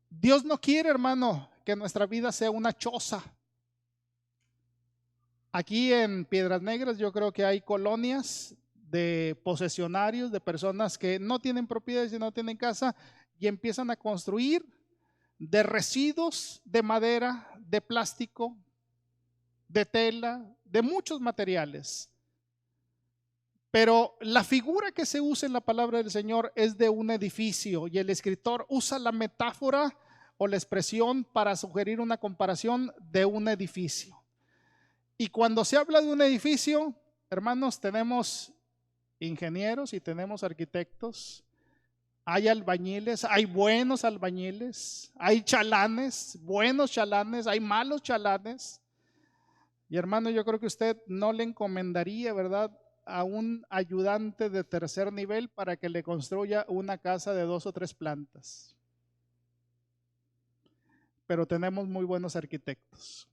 Dios no quiere, hermano, que nuestra vida sea una choza. Aquí en Piedras Negras yo creo que hay colonias de posesionarios, de personas que no tienen propiedades y no tienen casa, y empiezan a construir de residuos de madera, de plástico, de tela, de muchos materiales. Pero la figura que se usa en la palabra del Señor es de un edificio, y el escritor usa la metáfora o la expresión para sugerir una comparación de un edificio. Y cuando se habla de un edificio, hermanos, tenemos ingenieros y tenemos arquitectos, hay albañiles, hay buenos albañiles, hay chalanes, buenos chalanes, hay malos chalanes. Y hermano, yo creo que usted no le encomendaría, ¿verdad?, a un ayudante de tercer nivel para que le construya una casa de 2 o 3 plantas. Pero tenemos muy buenos arquitectos.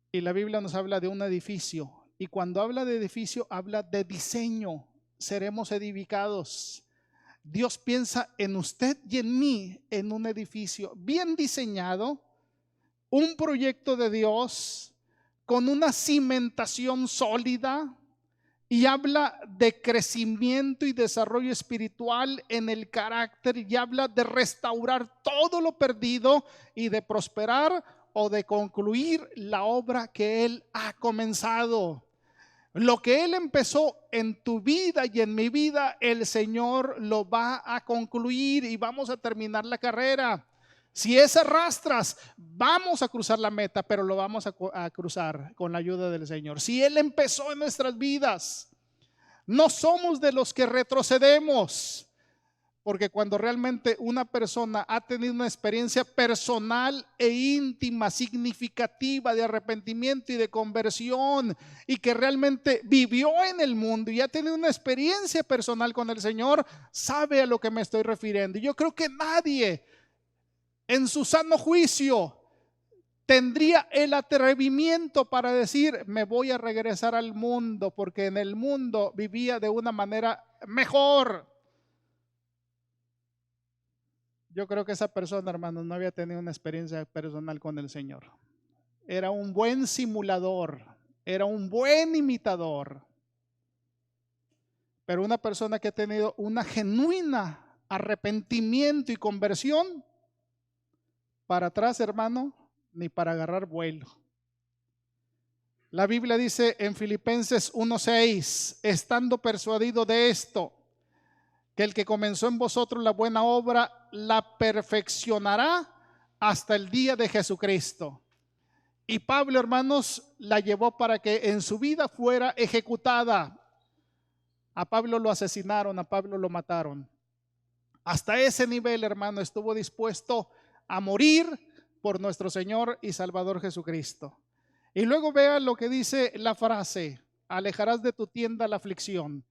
Y la Biblia nos habla de un edificio. Y cuando habla de edificio, habla de diseño. Seremos edificados. Dios piensa en usted y en mí en un edificio bien diseñado, un proyecto de Dios con una cimentación sólida, y habla de crecimiento y desarrollo espiritual en el carácter, y habla de restaurar todo lo perdido y de prosperar o de concluir la obra que Él ha comenzado. Lo que Él empezó en tu vida y en mi vida, el Señor lo va a concluir y vamos a terminar la carrera. Si es arrastras, vamos a cruzar la meta, pero lo vamos a cruzar con la ayuda del Señor. Si Él empezó en nuestras vidas, no somos de los que retrocedemos. Porque cuando realmente una persona ha tenido una experiencia personal e íntima, significativa de arrepentimiento y de conversión, y que realmente vivió en el mundo y ha tenido una experiencia personal con el Señor, sabe a lo que me estoy refiriendo. Yo creo que nadie en su sano juicio tendría el atrevimiento para decir: me voy a regresar al mundo, porque en el mundo vivía de una manera mejor. Yo creo que esa persona, hermanos, no había tenido una experiencia personal con el Señor. Era un buen simulador, era un buen imitador. Pero una persona que ha tenido una genuina arrepentimiento y conversión, para atrás, hermano, ni para agarrar vuelo. La Biblia dice en Filipenses 1:6, estando persuadido de esto, que el que comenzó en vosotros la buena obra la perfeccionará hasta el día de Jesucristo. Y Pablo, hermanos, la llevó para que en su vida fuera ejecutada. A Pablo lo asesinaron, a Pablo lo mataron. Hasta ese nivel, hermano, estuvo dispuesto a morir por nuestro Señor y Salvador Jesucristo. Y luego vea lo que dice la frase: alejarás de tu tienda la aflicción.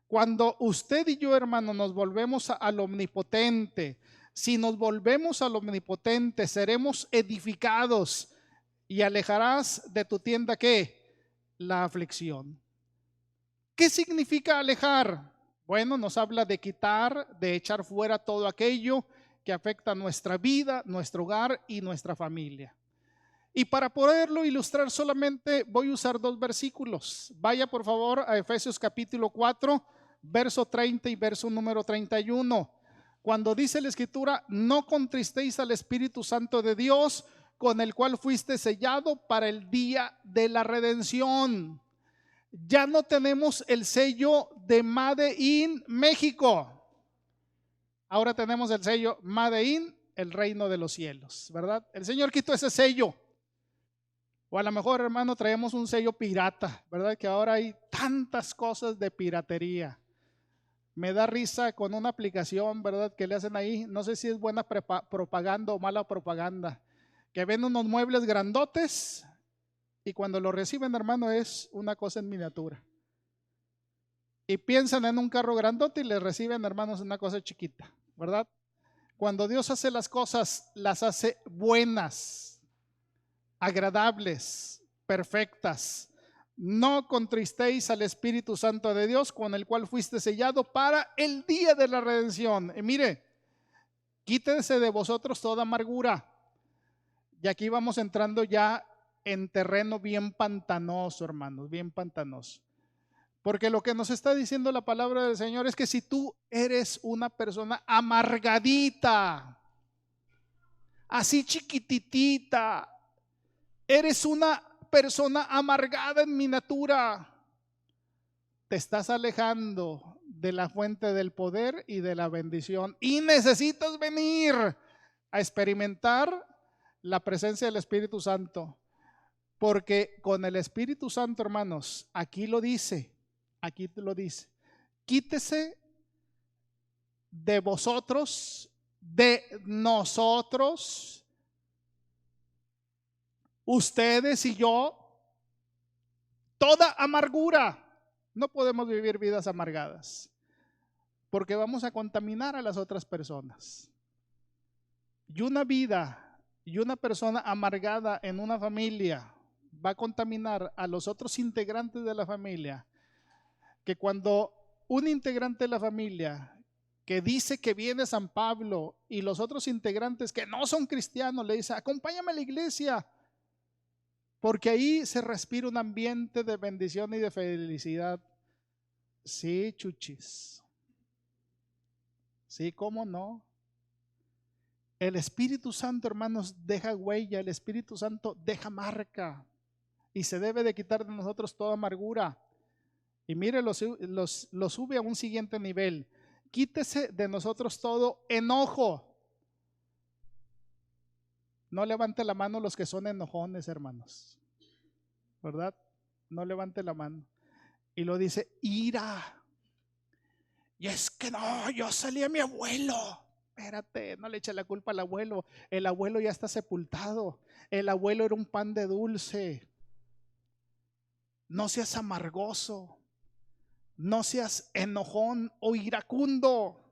Cuando usted y yo, hermano, nos volvemos al omnipotente, si nos volvemos al omnipotente, seremos edificados. Y alejarás de tu tienda, ¿qué? La aflicción. ¿Qué significa alejar? Bueno, nos habla de quitar, de echar fuera todo aquello que afecta nuestra vida, nuestro hogar y nuestra familia. Y para poderlo ilustrar solamente voy a usar 2 versículos. Vaya por favor a Efesios capítulo 4, verso 30 y verso número 31. Cuando dice la Escritura: no contristéis al Espíritu Santo de Dios, con el cual fuiste sellado para el día de la redención. Ya no tenemos el sello de Made in México. Ahora tenemos el sello Made in el reino de los cielos, ¿verdad? El Señor quitó ese sello. O a lo mejor, hermano, traemos un sello pirata, ¿verdad? Que ahora hay tantas cosas de piratería. Me da risa con una aplicación, ¿verdad?, que le hacen ahí. No sé si es buena propaganda o mala propaganda. Que ven unos muebles grandotes y cuando lo reciben, hermano, es una cosa en miniatura. Y piensan en un carro grandote y le reciben, hermanos, una cosa chiquita, ¿verdad? Cuando Dios hace las cosas, las hace buenas, agradables, perfectas. No contristéis al Espíritu Santo de Dios, con el cual fuiste sellado para el día de la redención. Y mire, quítese de vosotros toda amargura. Y aquí vamos entrando ya en terreno bien pantanoso, hermanos, bien pantanoso. Porque lo que nos está diciendo la palabra del Señor es que si tú eres una persona amargadita, así chiquititita. Eres una persona amargada en miniatura. Te estás alejando de la fuente del poder y de la bendición y necesitas venir a experimentar la presencia del Espíritu Santo. Porque con el Espíritu Santo, hermanos, aquí lo dice, quítese de vosotros, de nosotros, ustedes y yo, toda amargura. No podemos vivir vidas amargadas, porque vamos a contaminar a las otras personas. Y una vida y una persona amargada en una familia va a contaminar a los otros integrantes de la familia, que cuando un integrante de la familia que dice que viene San Pablo y los otros integrantes que no son cristianos le dice, acompáñame a la iglesia, porque ahí se respira un ambiente de bendición y de felicidad. Sí, chuchis. Sí, cómo no. El Espíritu Santo, hermanos, deja huella, el Espíritu Santo deja marca y se debe de quitar de nosotros toda amargura. Y mire, lo sube a un siguiente nivel. Quítese de nosotros todo enojo. No levante la mano los que son enojones, hermanos, ¿verdad? No levante la mano. Y lo dice, ira. Y es que no, yo salí a mi abuelo. Espérate, no le eche la culpa al abuelo. El abuelo ya está sepultado. El abuelo era un pan de dulce. No seas amargoso. No seas enojón o iracundo.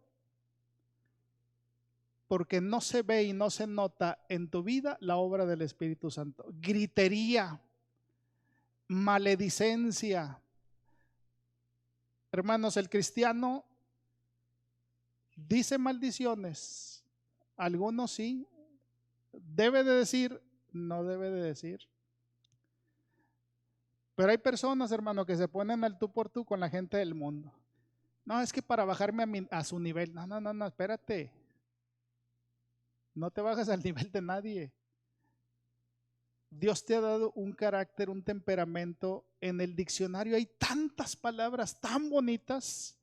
Porque no se ve y no se nota en tu vida la obra del Espíritu Santo. Gritería, maledicencia. Hermanos, el cristiano dice maldiciones. Algunos sí. Debe de decir, no debe de decir. Pero hay personas, hermano, que se ponen al tú por tú con la gente del mundo. No, es que para bajarme a su nivel. No, espérate. No te bajes al nivel de nadie. Dios te ha dado un carácter, un temperamento. En el diccionario hay tantas palabras tan bonitas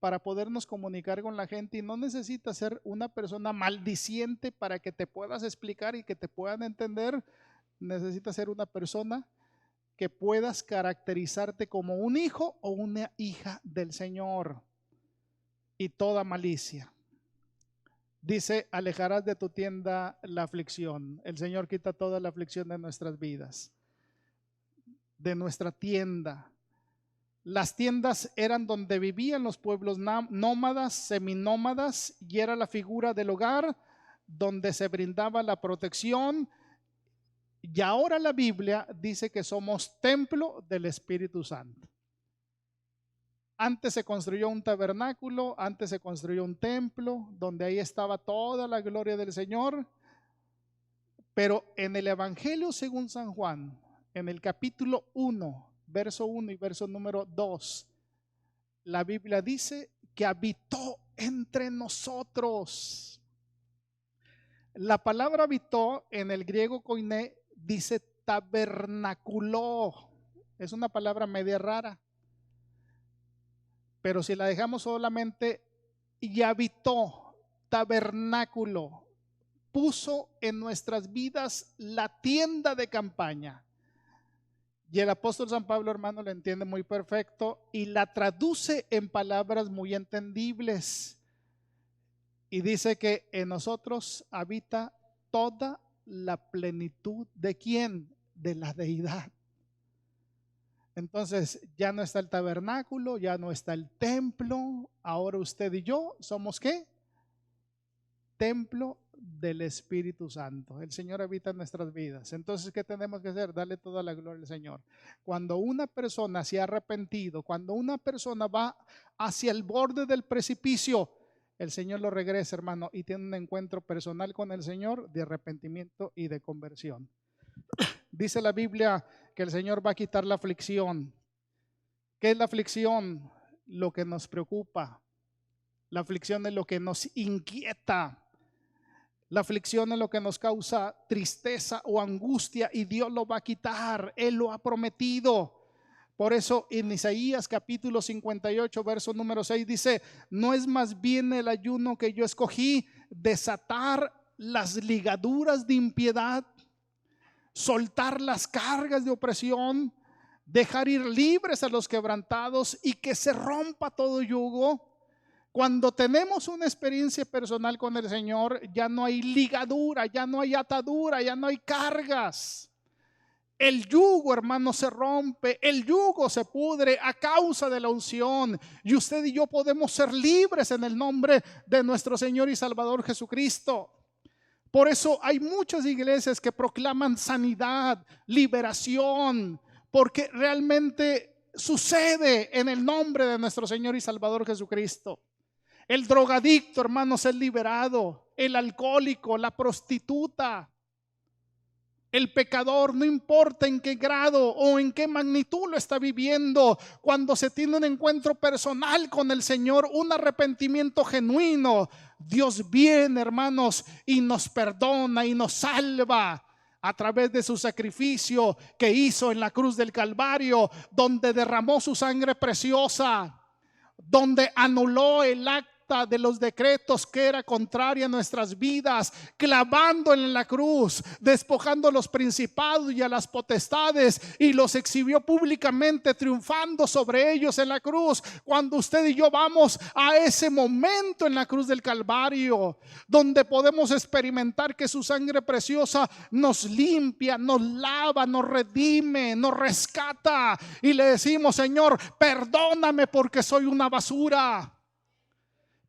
para podernos comunicar con la gente y no necesitas ser una persona maldiciente para que te puedas explicar y que te puedan entender. Necesitas ser una persona que puedas caracterizarte como un hijo o una hija del Señor. Y toda malicia. Dice, alejarás de tu tienda la aflicción. El Señor quita toda la aflicción de nuestras vidas, de nuestra tienda. Las tiendas eran donde vivían los pueblos nómadas, seminómadas, y era la figura del hogar donde se brindaba la protección. Y ahora la Biblia dice que somos templo del Espíritu Santo. Antes se construyó un tabernáculo, antes se construyó un templo, donde ahí estaba toda la gloria del Señor. Pero en el Evangelio según San Juan, en el capítulo 1, verso 1 y verso número 2, la Biblia dice que habitó entre nosotros. La palabra habitó en el griego koiné dice tabernaculó. Es una palabra media rara. Pero si la dejamos solamente y habitó, tabernáculo, puso en nuestras vidas la tienda de campaña. Y el apóstol San Pablo, hermano, lo entiende muy perfecto y la traduce en palabras muy entendibles. Y dice que en nosotros habita toda la plenitud de ¿quién? De la deidad. Entonces ya no está el tabernáculo, ya no está el templo. Ahora usted y yo somos ¿qué? Templo del Espíritu Santo. El Señor habita en nuestras vidas. Entonces, ¿qué tenemos que hacer? Darle toda la gloria al Señor. Cuando una persona se ha arrepentido, cuando una persona va hacia el borde del precipicio, el Señor lo regresa, hermano, y tiene un encuentro personal con el Señor de arrepentimiento y de conversión. Dice la Biblia que el Señor va a quitar la aflicción. ¿Qué es la aflicción? Lo que nos preocupa. La aflicción es lo que nos inquieta. La aflicción es lo que nos causa tristeza o angustia y Dios lo va a quitar. Él lo ha prometido. Por eso en Isaías capítulo 58, verso número 6 dice: ¿no es más bien el ayuno que yo escogí, desatar las ligaduras de impiedad, soltar las cargas de opresión, dejar ir libres a los quebrantados y que se rompa todo yugo? Cuando tenemos una experiencia personal con el Señor, ya no hay ligadura, ya no hay atadura, ya no hay cargas. El yugo, hermano, se rompe, el yugo se pudre a causa de la unción. Y usted y yo podemos ser libres en el nombre de nuestro Señor y Salvador Jesucristo. Por eso hay muchas iglesias que proclaman sanidad, liberación, porque realmente sucede en el nombre de nuestro Señor y Salvador Jesucristo. El drogadicto, hermanos, es liberado. El alcohólico, la prostituta, el pecador, no importa en qué grado o en qué magnitud lo está viviendo, cuando se tiene un encuentro personal con el Señor, un arrepentimiento genuino, Dios viene, hermanos, y nos perdona y nos salva a través de su sacrificio que hizo en la cruz del Calvario, donde derramó su sangre preciosa, donde anuló el acta de los decretos que era contraria a nuestras vidas, clavando en la cruz, despojando a los principados y a las potestades, y los exhibió públicamente, triunfando sobre ellos en la cruz. Cuando usted y yo vamos a ese momento en la cruz del Calvario, donde podemos experimentar que su sangre preciosa nos limpia, nos lava, nos redime, nos rescata, y le decimos: Señor, perdóname porque soy una basura.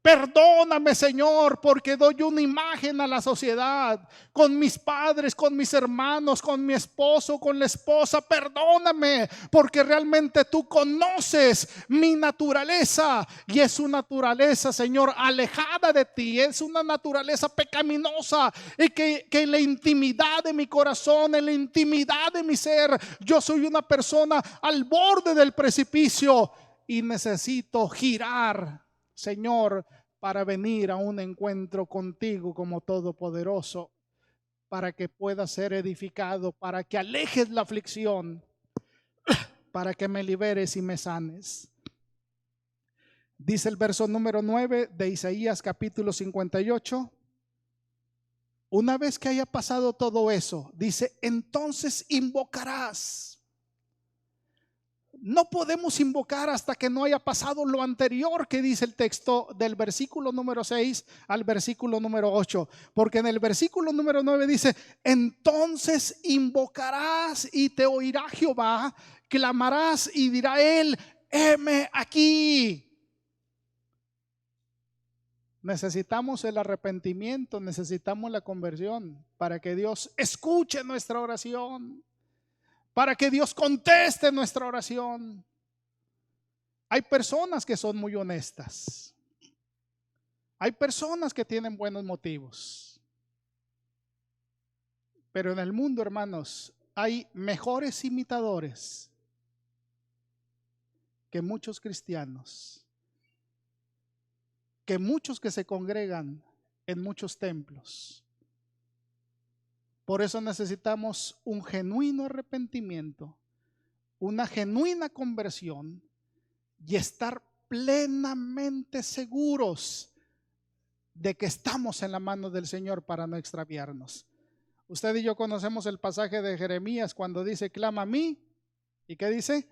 Perdóname, Señor, porque doy una imagen a la sociedad, con mis padres, con mis hermanos, con mi esposo, con la esposa. Perdóname, porque realmente tú conoces mi naturaleza, y es una naturaleza, Señor, alejada de ti. Es una naturaleza pecaminosa, y que en la intimidad de mi corazón, en la intimidad de mi ser, yo soy una persona al borde del precipicio y necesito girar, Señor, para venir a un encuentro contigo como todopoderoso, para que pueda ser edificado, para que alejes la aflicción, para que me liberes y me sanes. Dice el verso número 9 de Isaías capítulo 58. Una vez que haya pasado todo eso, dice: entonces invocarás. No podemos invocar hasta que no haya pasado lo anterior que dice el texto del versículo número 6 al versículo número 8. Porque en el versículo número 9 dice: entonces invocarás y te oirá Jehová, clamarás y dirá él: heme aquí. Necesitamos el arrepentimiento, necesitamos la conversión para que Dios escuche nuestra oración, para que Dios conteste nuestra oración. Hay personas que son muy honestas. Hay personas que tienen buenos motivos. Pero en el mundo, hermanos, hay mejores imitadores que muchos cristianos, que muchos que se congregan en muchos templos. Por eso necesitamos un genuino arrepentimiento, una genuina conversión, y estar plenamente seguros de que estamos en la mano del Señor para no extraviarnos. Usted y yo conocemos el pasaje de Jeremías cuando dice: clama a mí, ¿y qué dice?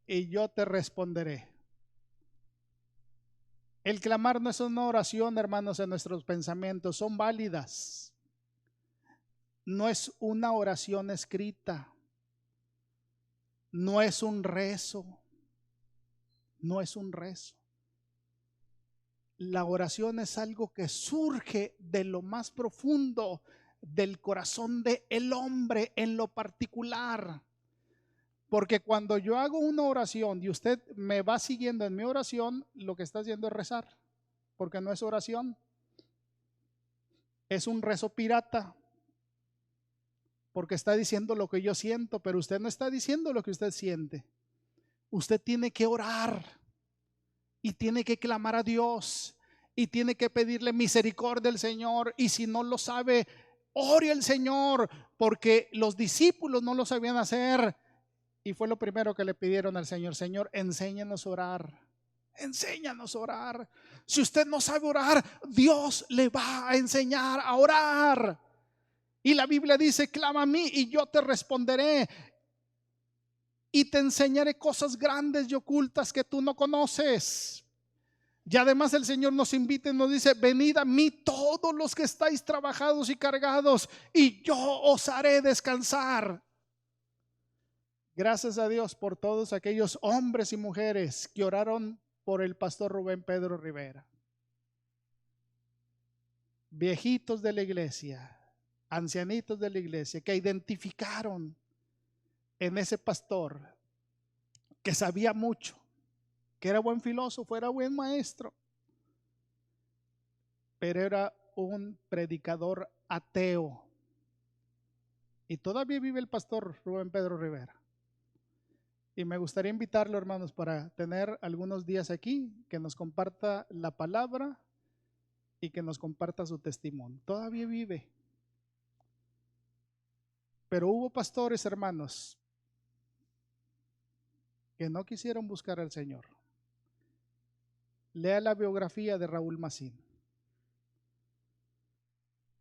Y yo te responderé. El clamar no es una oración, hermanos, en nuestros pensamientos, son válidas. No es una oración escrita, no es un rezo, no es un rezo. La oración es algo que surge de lo más profundo del corazón del hombre en lo particular. Porque cuando yo hago una oración y usted me va siguiendo en mi oración, lo que está haciendo es rezar, porque no es oración, es un rezo pirata, porque está diciendo lo que yo siento, pero usted no está diciendo lo que usted siente. Usted tiene que orar y tiene que clamar a Dios y tiene que pedirle misericordia al Señor. Y si no lo sabe, ore al Señor, porque los discípulos no lo sabían hacer. Y fue lo primero que le pidieron al Señor: Señor, enséñanos a orar. Enséñanos a orar. Si usted no sabe orar, Dios le va a enseñar a orar. Y la Biblia dice: clama a mí y yo te responderé y te enseñaré cosas grandes y ocultas que tú no conoces. Y además el Señor nos invita y nos dice: venid a mí todos los que estáis trabajados y cargados, y yo os haré descansar. Gracias a Dios por todos aquellos hombres y mujeres que oraron por el pastor Rubén Pedro Rivera. Viejitos de la iglesia, ancianitos de la iglesia, que identificaron en ese pastor que sabía mucho, que era buen filósofo, era buen maestro, pero era un predicador ateo. Y todavía vive el pastor Rubén Pedro Rivera. Y me gustaría invitarlo, hermanos, para tener algunos días aquí, que nos comparta la palabra y que nos comparta su testimonio. Todavía vive. Pero hubo pastores, hermanos, que no quisieron buscar al Señor. Lea la biografía de Raúl Macín.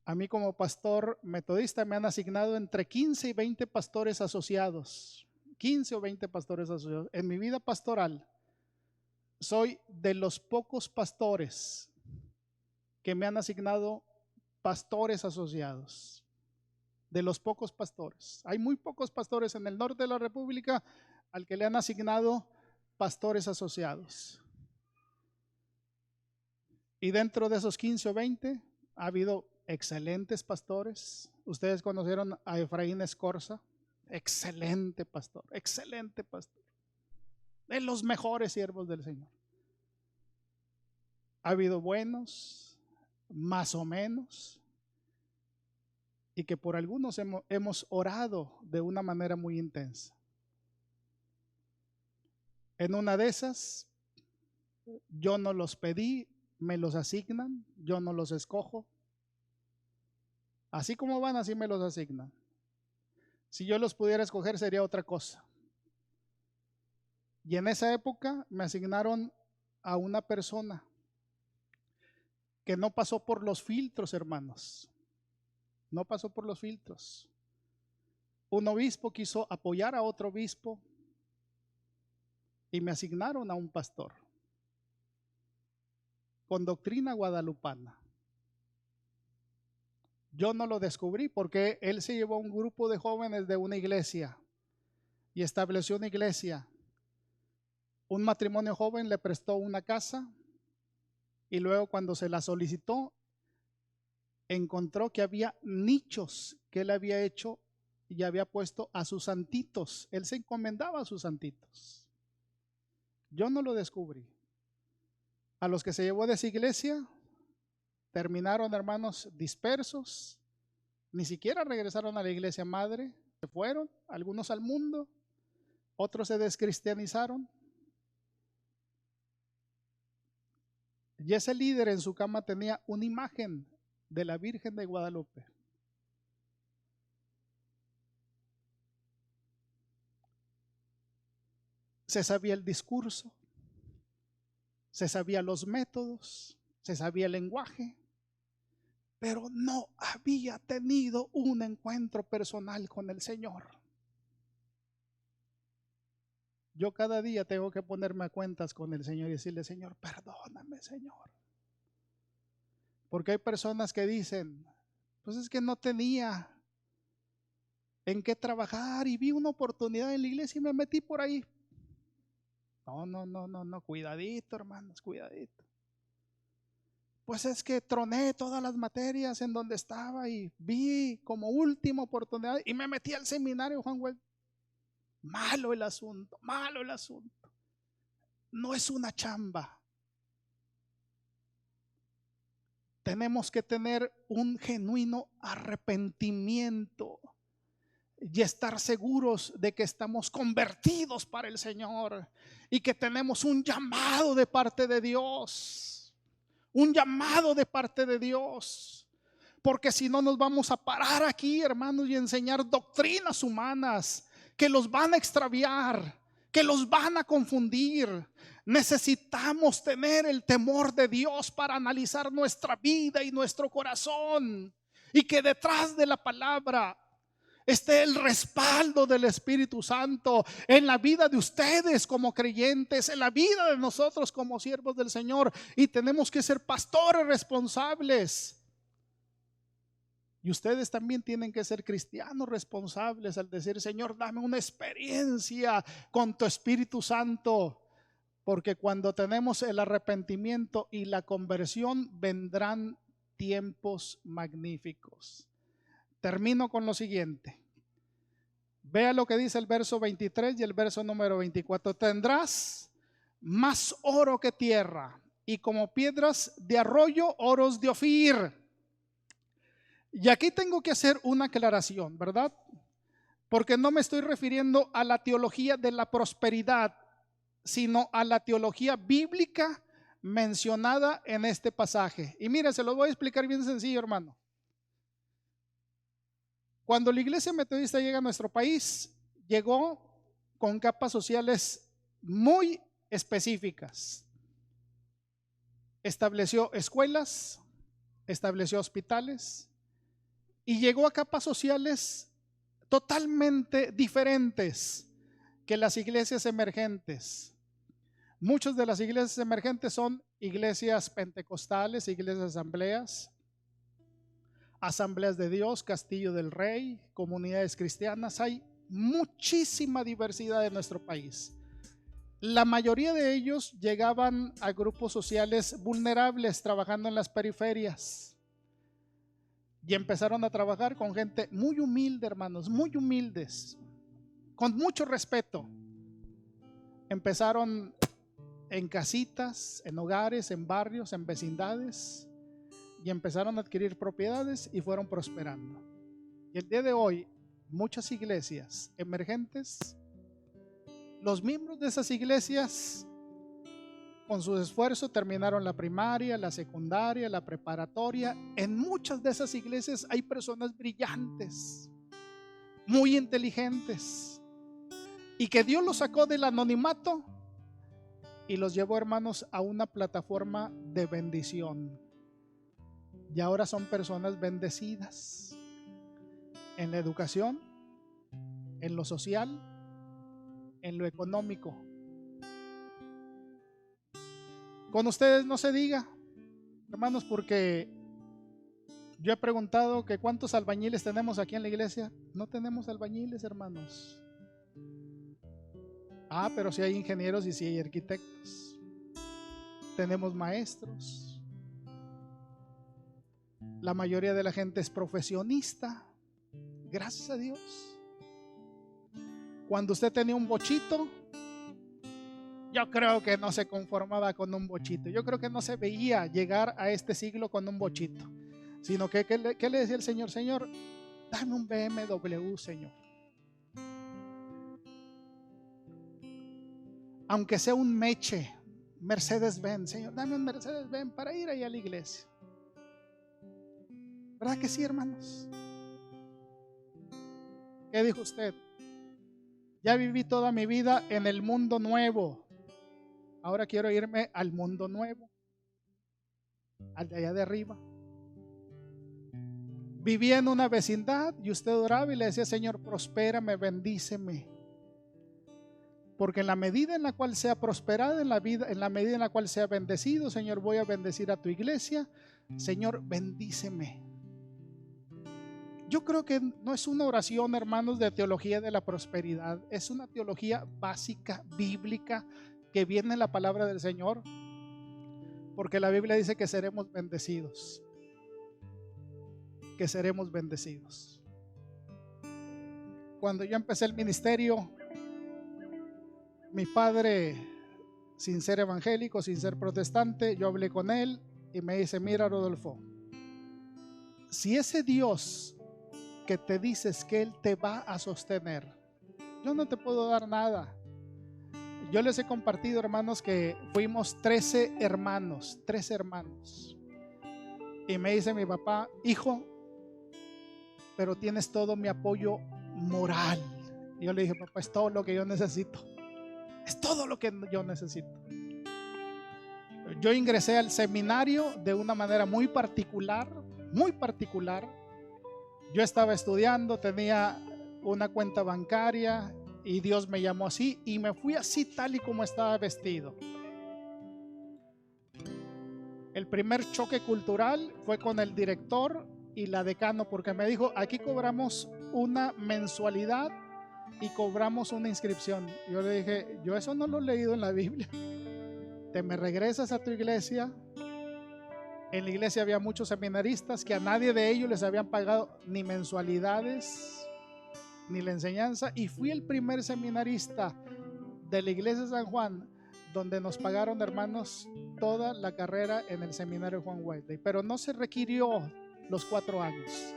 A mí como pastor metodista me han asignado entre 15 y 20 pastores asociados. 15 o 20 pastores asociados. En mi vida pastoral soy de los pocos pastores que me han asignado pastores asociados. De los pocos pastores. Hay muy pocos pastores en el norte de la República al que le han asignado pastores asociados. Y dentro de esos 15 o 20 ha habido excelentes pastores. Ustedes conocieron a Efraín Escorza. Excelente pastor, de los mejores siervos del Señor. Ha habido buenos, más o menos, y que por algunos hemos orado de una manera muy intensa. En una de esas, yo no los pedí, me los asignan, yo no los escojo. Así como van, así me los asignan. Si yo los pudiera escoger sería otra cosa. Y en esa época me asignaron a una persona que no pasó por los filtros, hermanos. No pasó por los filtros. Un obispo quiso apoyar a otro obispo y me asignaron a un pastor con doctrina guadalupana. Yo no lo descubrí porque él se llevó a un grupo de jóvenes de una iglesia y estableció una iglesia. Un matrimonio joven le prestó una casa y luego cuando se la solicitó encontró que había nichos que él había hecho y había puesto a sus santitos. Él se encomendaba a sus santitos. Yo no lo descubrí. A los que se llevó de esa iglesia terminaron, hermanos, dispersos. Ni siquiera regresaron a la iglesia madre. Se fueron, algunos al mundo, otros se descristianizaron. Y ese líder en su cama tenía una imagen de la Virgen de Guadalupe. Se sabía el discurso, se sabía los métodos, se sabía el lenguaje, pero no había tenido un encuentro personal con el Señor. Yo cada día tengo que ponerme a cuentas con el Señor y decirle: Señor, perdóname, Señor. Porque hay personas que dicen: pues es que no tenía en qué trabajar y vi una oportunidad en la iglesia y me metí por ahí. No, cuidadito, hermanos, cuidadito. Pues es que troné todas las materias en donde estaba y vi como última oportunidad y me metí al seminario Juan Güell. Malo el asunto, malo el asunto. No es una chamba. Tenemos que tener un genuino arrepentimiento y estar seguros de que estamos convertidos para el Señor y que tenemos un llamado de parte de Dios. un llamado de parte de Dios. Porque si no nos vamos a parar aquí, hermanos, y enseñar doctrinas humanas que los van a extraviar, que los van a confundir. Necesitamos tener el temor de Dios para analizar nuestra vida y nuestro corazón, y que detrás de la palabra esté el respaldo del Espíritu Santo en la vida de ustedes como creyentes, en la vida de nosotros como siervos del Señor. Y tenemos que ser pastores responsables. Y ustedes también tienen que ser cristianos responsables al decir: Señor, dame una experiencia con tu Espíritu Santo. Porque cuando tenemos el arrepentimiento y la conversión, vendrán tiempos magníficos. Termino con lo siguiente. Vea lo que dice el verso 23 y el verso número 24. Tendrás más oro que tierra, y como piedras de arroyo, oros de Ofir. Y aquí tengo que hacer una aclaración, ¿verdad? Porque no me estoy refiriendo a la teología de la prosperidad, sino a la teología bíblica mencionada en este pasaje. Y mire, se lo voy a explicar bien sencillo, hermano. Cuando la iglesia metodista llega a nuestro país, llegó con capas sociales muy específicas. Estableció escuelas, estableció hospitales y llegó a capas sociales totalmente diferentes que las iglesias emergentes. Muchas de las iglesias emergentes son iglesias pentecostales, iglesias asambleas de Dios, Castillo del Rey, comunidades cristianas. Hay muchísima diversidad en nuestro país. La mayoría de ellos llegaban a grupos sociales vulnerables, trabajando en las periferias, y empezaron a trabajar con gente muy humilde, hermanos, muy humildes, con mucho respeto. Empezaron en casitas, en hogares, en barrios, en vecindades, y empezaron a adquirir propiedades y fueron prosperando. Y el día de hoy, muchas iglesias emergentes, los miembros de esas iglesias, con su esfuerzo, terminaron la primaria, la secundaria, la preparatoria. En muchas de esas iglesias hay personas brillantes, muy inteligentes, y que Dios los sacó del anonimato y los llevó, hermanos, a una plataforma de bendición. Y ahora son personas bendecidas en la educación, en lo social, en lo económico. Con ustedes no se diga, hermanos, porque yo he preguntado que cuántos albañiles tenemos aquí en la iglesia. No tenemos albañiles, hermanos. Pero sí hay ingenieros y sí hay arquitectos. Tenemos maestros. La mayoría de la gente es profesionista, gracias a Dios. Cuando usted tenía un bochito, yo creo que no se conformaba con un bochito. Yo creo que no se veía llegar a este siglo con un bochito, sino que ¿qué le decía el Señor? Señor, dame un BMW, Señor. Aunque sea un Meche, Mercedes-Benz, Señor, dame un Mercedes-Benz para ir ahí a la iglesia. ¿Verdad que sí, hermanos? ¿Qué dijo usted? Ya viví toda mi vida en el mundo nuevo. Ahora quiero irme al mundo nuevo, al de allá de arriba. Vivía en una vecindad y usted oraba y le decía: Señor, prospérame, bendíceme. Porque en la medida en la cual sea prosperado en la vida, en la medida en la cual sea bendecido, Señor, voy a bendecir a tu iglesia. Señor, bendíceme. Yo creo que no es una oración, hermanos, de teología de la prosperidad. Es una teología básica, bíblica, que viene en la palabra del Señor. Porque la Biblia dice que seremos bendecidos. Que seremos bendecidos. Cuando yo empecé el ministerio, mi padre, sin ser evangélico, sin ser protestante, yo hablé con él y me dice: mira, Rodolfo, si ese Dios que te dices que Él te va a sostener, yo no te puedo dar nada. Yo les he compartido, hermanos, que fuimos 13 hermanos, 13 hermanos. Y me dice mi papá: hijo, pero tienes todo mi apoyo moral. Y yo le dije: papá, es todo lo que yo necesito. Es todo lo que yo necesito. Yo ingresé al seminario de una manera muy particular, muy particular. Yo estaba estudiando, tenía una cuenta bancaria y Dios me llamó así y me fui así tal y como estaba vestido. El primer choque cultural fue con el director y la decano, porque me dijo: aquí cobramos una mensualidad y cobramos una inscripción. Yo le dije: yo eso no lo he leído en la Biblia. Te me regresas a tu iglesia. En la iglesia había muchos seminaristas que a nadie de ellos les habían pagado ni mensualidades ni la enseñanza, y fui el primer seminarista de la iglesia de San Juan donde nos pagaron, hermanos, toda la carrera en el seminario Juan Wesley, pero no se requirió los 4 años.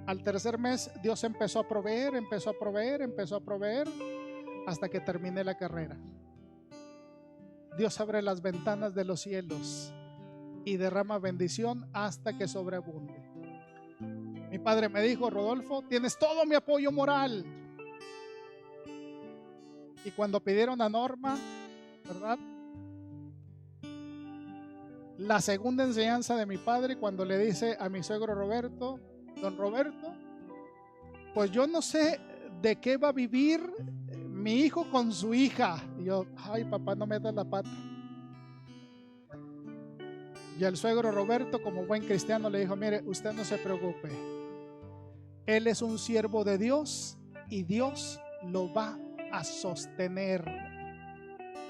Al tercer mes Dios empezó a proveer, empezó a proveer, empezó a proveer hasta que terminé la carrera. Dios abre las ventanas de los cielos y derrama bendición hasta que sobreabunde. Mi padre me dijo: Rodolfo, tienes todo mi apoyo moral. Y cuando pidieron a Norma, ¿verdad?, la segunda enseñanza de mi padre, cuando le dice a mi suegro Roberto: don Roberto, pues yo no sé de qué va a vivir mi hijo con su hija. Y yo: ay, papá, no metas la pata. Y el suegro Roberto, como buen cristiano, le dijo: mire, usted no se preocupe, él es un siervo de Dios y Dios lo va a sostener.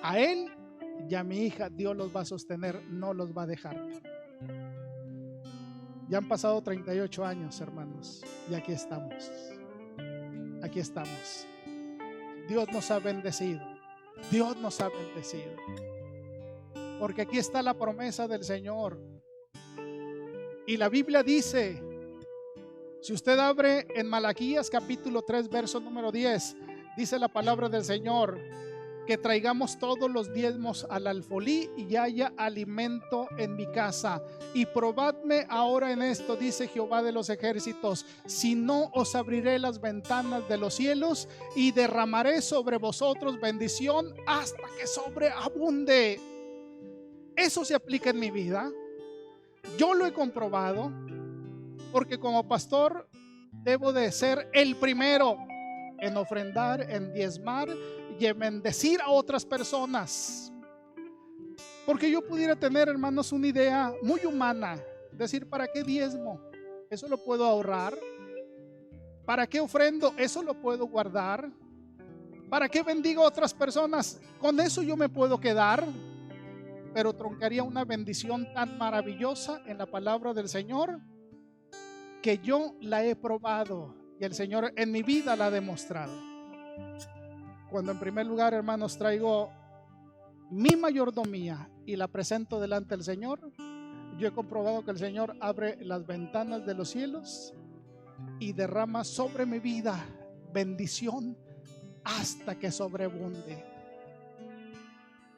A él y a mi hija Dios los va a sostener, no los va a dejar. Ya han pasado 38 años, hermanos, y aquí estamos. Aquí estamos. Dios nos ha bendecido. Dios nos ha bendecido. Porque aquí está la promesa del Señor. Y la Biblia dice, si usted abre en Malaquías capítulo 3, verso número 10, dice la palabra del Señor: que traigamos todos los diezmos al alfolí y haya alimento en mi casa. Y probadme ahora en esto, dice Jehová de los ejércitos, si no os abriré las ventanas de los cielos y derramaré sobre vosotros bendición hasta que sobreabunde. Eso se aplica en mi vida. Yo lo he comprobado, porque como pastor debo de ser el primero en ofrendar, en diezmar y en bendecir a otras personas. Porque yo pudiera tener, hermanos, una idea muy humana, decir: ¿para qué diezmo? Eso lo puedo ahorrar. ¿Para qué ofrendo? Eso lo puedo guardar. ¿Para qué bendigo a otras personas? Con eso yo me puedo quedar. Pero truncaría una bendición tan maravillosa en la palabra del Señor, que yo la he probado y el Señor en mi vida la ha demostrado. Cuando en primer lugar, hermanos, traigo mi mayordomía y la presento delante del Señor, yo he comprobado que el Señor abre las ventanas de los cielos y derrama sobre mi vida bendición hasta que sobreabunde.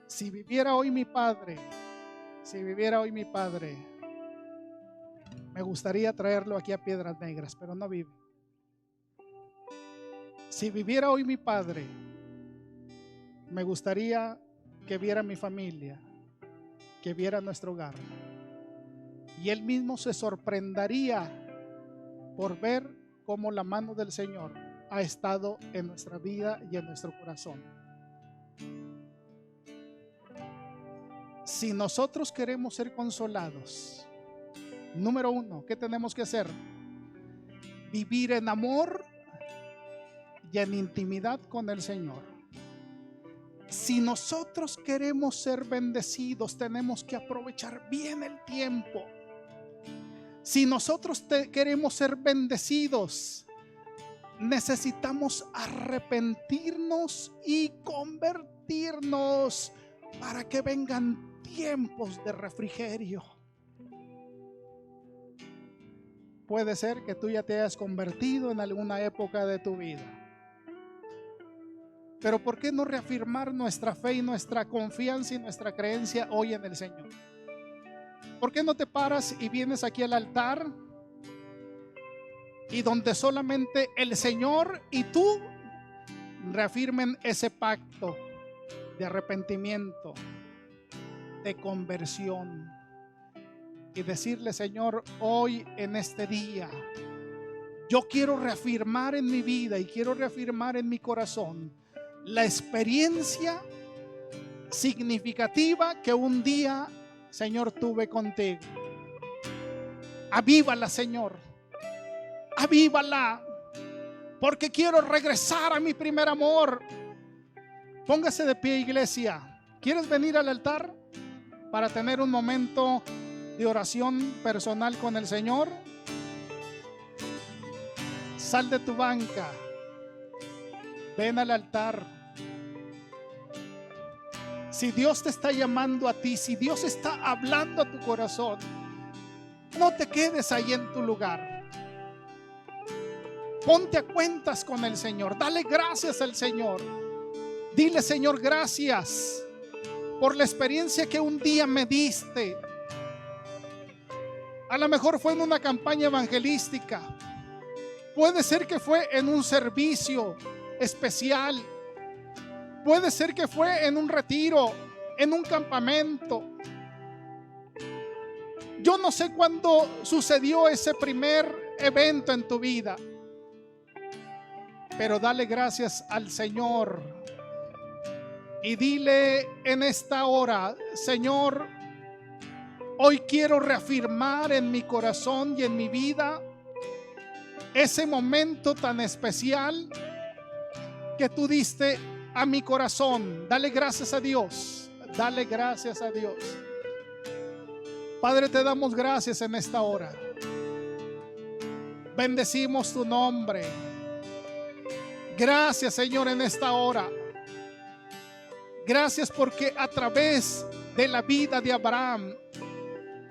Si viviera hoy mi padre, si viviera hoy mi padre, me gustaría traerlo aquí a Piedras Negras, pero no vive. Si viviera hoy mi padre, me gustaría que viera mi familia, que viera nuestro hogar, y él mismo se sorprendería por ver cómo la mano del Señor ha estado en nuestra vida y en nuestro corazón. Si nosotros queremos ser consolados, número 1, ¿qué tenemos que hacer? Vivir en amor y en intimidad con el Señor. Si nosotros queremos ser bendecidos, tenemos que aprovechar bien el tiempo. Si nosotros queremos ser bendecidos, necesitamos arrepentirnos y convertirnos para que vengan tiempos de refrigerio. Puede ser que tú ya te hayas convertido en alguna época de tu vida. Pero ¿por qué no reafirmar nuestra fe y nuestra confianza y nuestra creencia hoy en el Señor? ¿Por qué no te paras y vienes aquí al altar y donde solamente el Señor y tú reafirmen ese pacto de arrepentimiento, de conversión, y decirle: Señor, hoy en este día yo quiero reafirmar en mi vida y quiero reafirmar en mi corazón la experiencia significativa que un día, Señor, tuve contigo. Avívala, Señor, avívala, porque quiero regresar a mi primer amor. Póngase de pie, iglesia. ¿Quieres venir al altar para tener un momento de oración personal con el Señor? Sal de tu banca, ven al altar. Si Dios te está llamando a ti, si Dios está hablando a tu corazón, no te quedes ahí en tu lugar. Ponte a cuentas con el Señor. Dale gracias al Señor. Dile: Señor, gracias por la experiencia que un día me diste. A lo mejor fue en una campaña evangelística. Puede ser que fue en un servicio especial. Puede ser que fue en un retiro, en un campamento. Yo no sé cuándo sucedió ese primer evento en tu vida, pero dale gracias al Señor y dile en esta hora: Señor, hoy quiero reafirmar en mi corazón y en mi vida ese momento tan especial que tú diste a mi corazón. Dale gracias a Dios. Dale gracias a Dios. Padre, te damos gracias en esta hora. Bendecimos tu nombre. Gracias, Señor, en esta hora. Gracias porque a través de la vida de Abraham,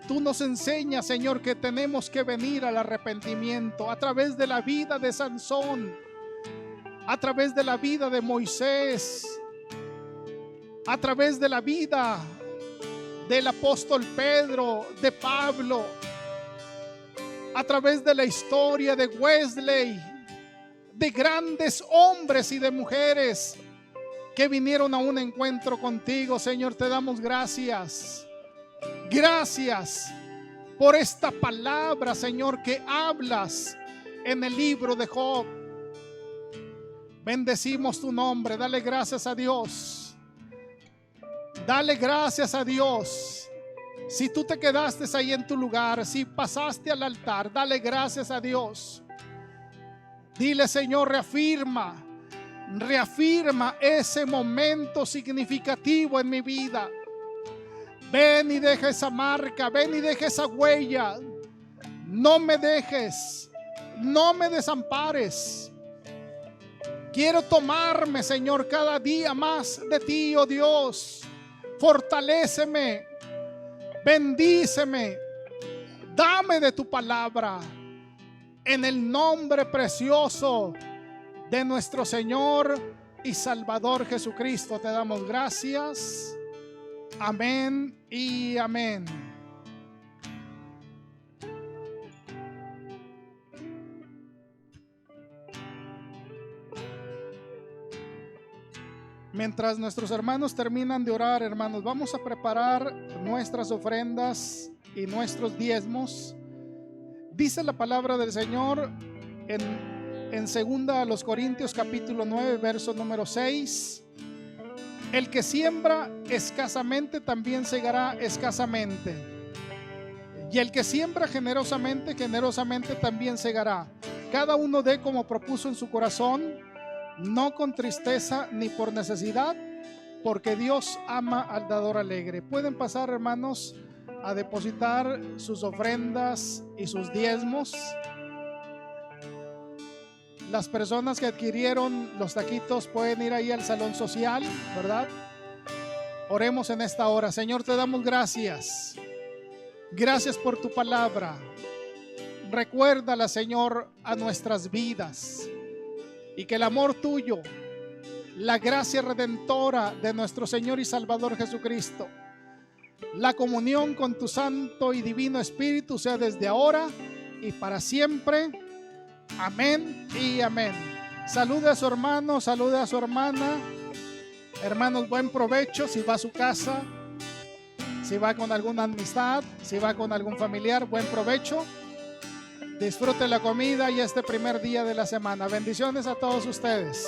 tú nos enseñas, Señor, que tenemos que venir al arrepentimiento. A través de la vida de Sansón, a través de la vida de Moisés, a través de la vida del apóstol Pedro, de Pablo, a través de la historia de Wesley, de grandes hombres y de mujeres que vinieron a un encuentro contigo. Señor, te damos gracias. Gracias por esta palabra, Señor, que hablas en el libro de Job. Bendecimos tu nombre. Dale gracias a Dios. Dale gracias a Dios. Si tú te quedaste ahí en tu lugar, si pasaste al altar, dale gracias a Dios. Dile: Señor, reafirma ese momento significativo en mi vida. Ven y deja esa marca, ven y deja esa huella. No me dejes, no me desampares. Quiero tomarme, Señor, cada día más de ti, oh Dios. Fortaléceme, bendíceme, dame de tu palabra. En el nombre precioso de nuestro Señor y Salvador Jesucristo te damos gracias. Amén y amén. Mientras nuestros hermanos terminan de orar, hermanos, vamos a preparar nuestras ofrendas y nuestros diezmos. Dice la palabra del Señor en 2 Corintios capítulo 9, verso número 6. El que siembra escasamente también segará escasamente. Y el que siembra generosamente, generosamente también segará. Cada uno dé como propuso en su corazón, no con tristeza ni por necesidad, porque Dios ama al dador alegre. Pueden pasar, hermanos, a depositar sus ofrendas y sus diezmos. Las personas que adquirieron los taquitos pueden ir ahí al salón social, ¿verdad? Oremos en esta hora. Señor, te damos gracias. Gracias por tu palabra. Recuérdala, Señor, a nuestras vidas. Y que el amor tuyo la gracia redentora de nuestro Señor y Salvador Jesucristo, la comunión con tu Santo y Divino Espíritu sea desde ahora y para siempre. Amén y amén. Salude a su hermano, salude a su hermana. Hermanos, buen provecho si va a su casa, si va con alguna amistad, si va con algún familiar, buen provecho. Disfrute la comida y este primer día de la semana. Bendiciones a todos ustedes.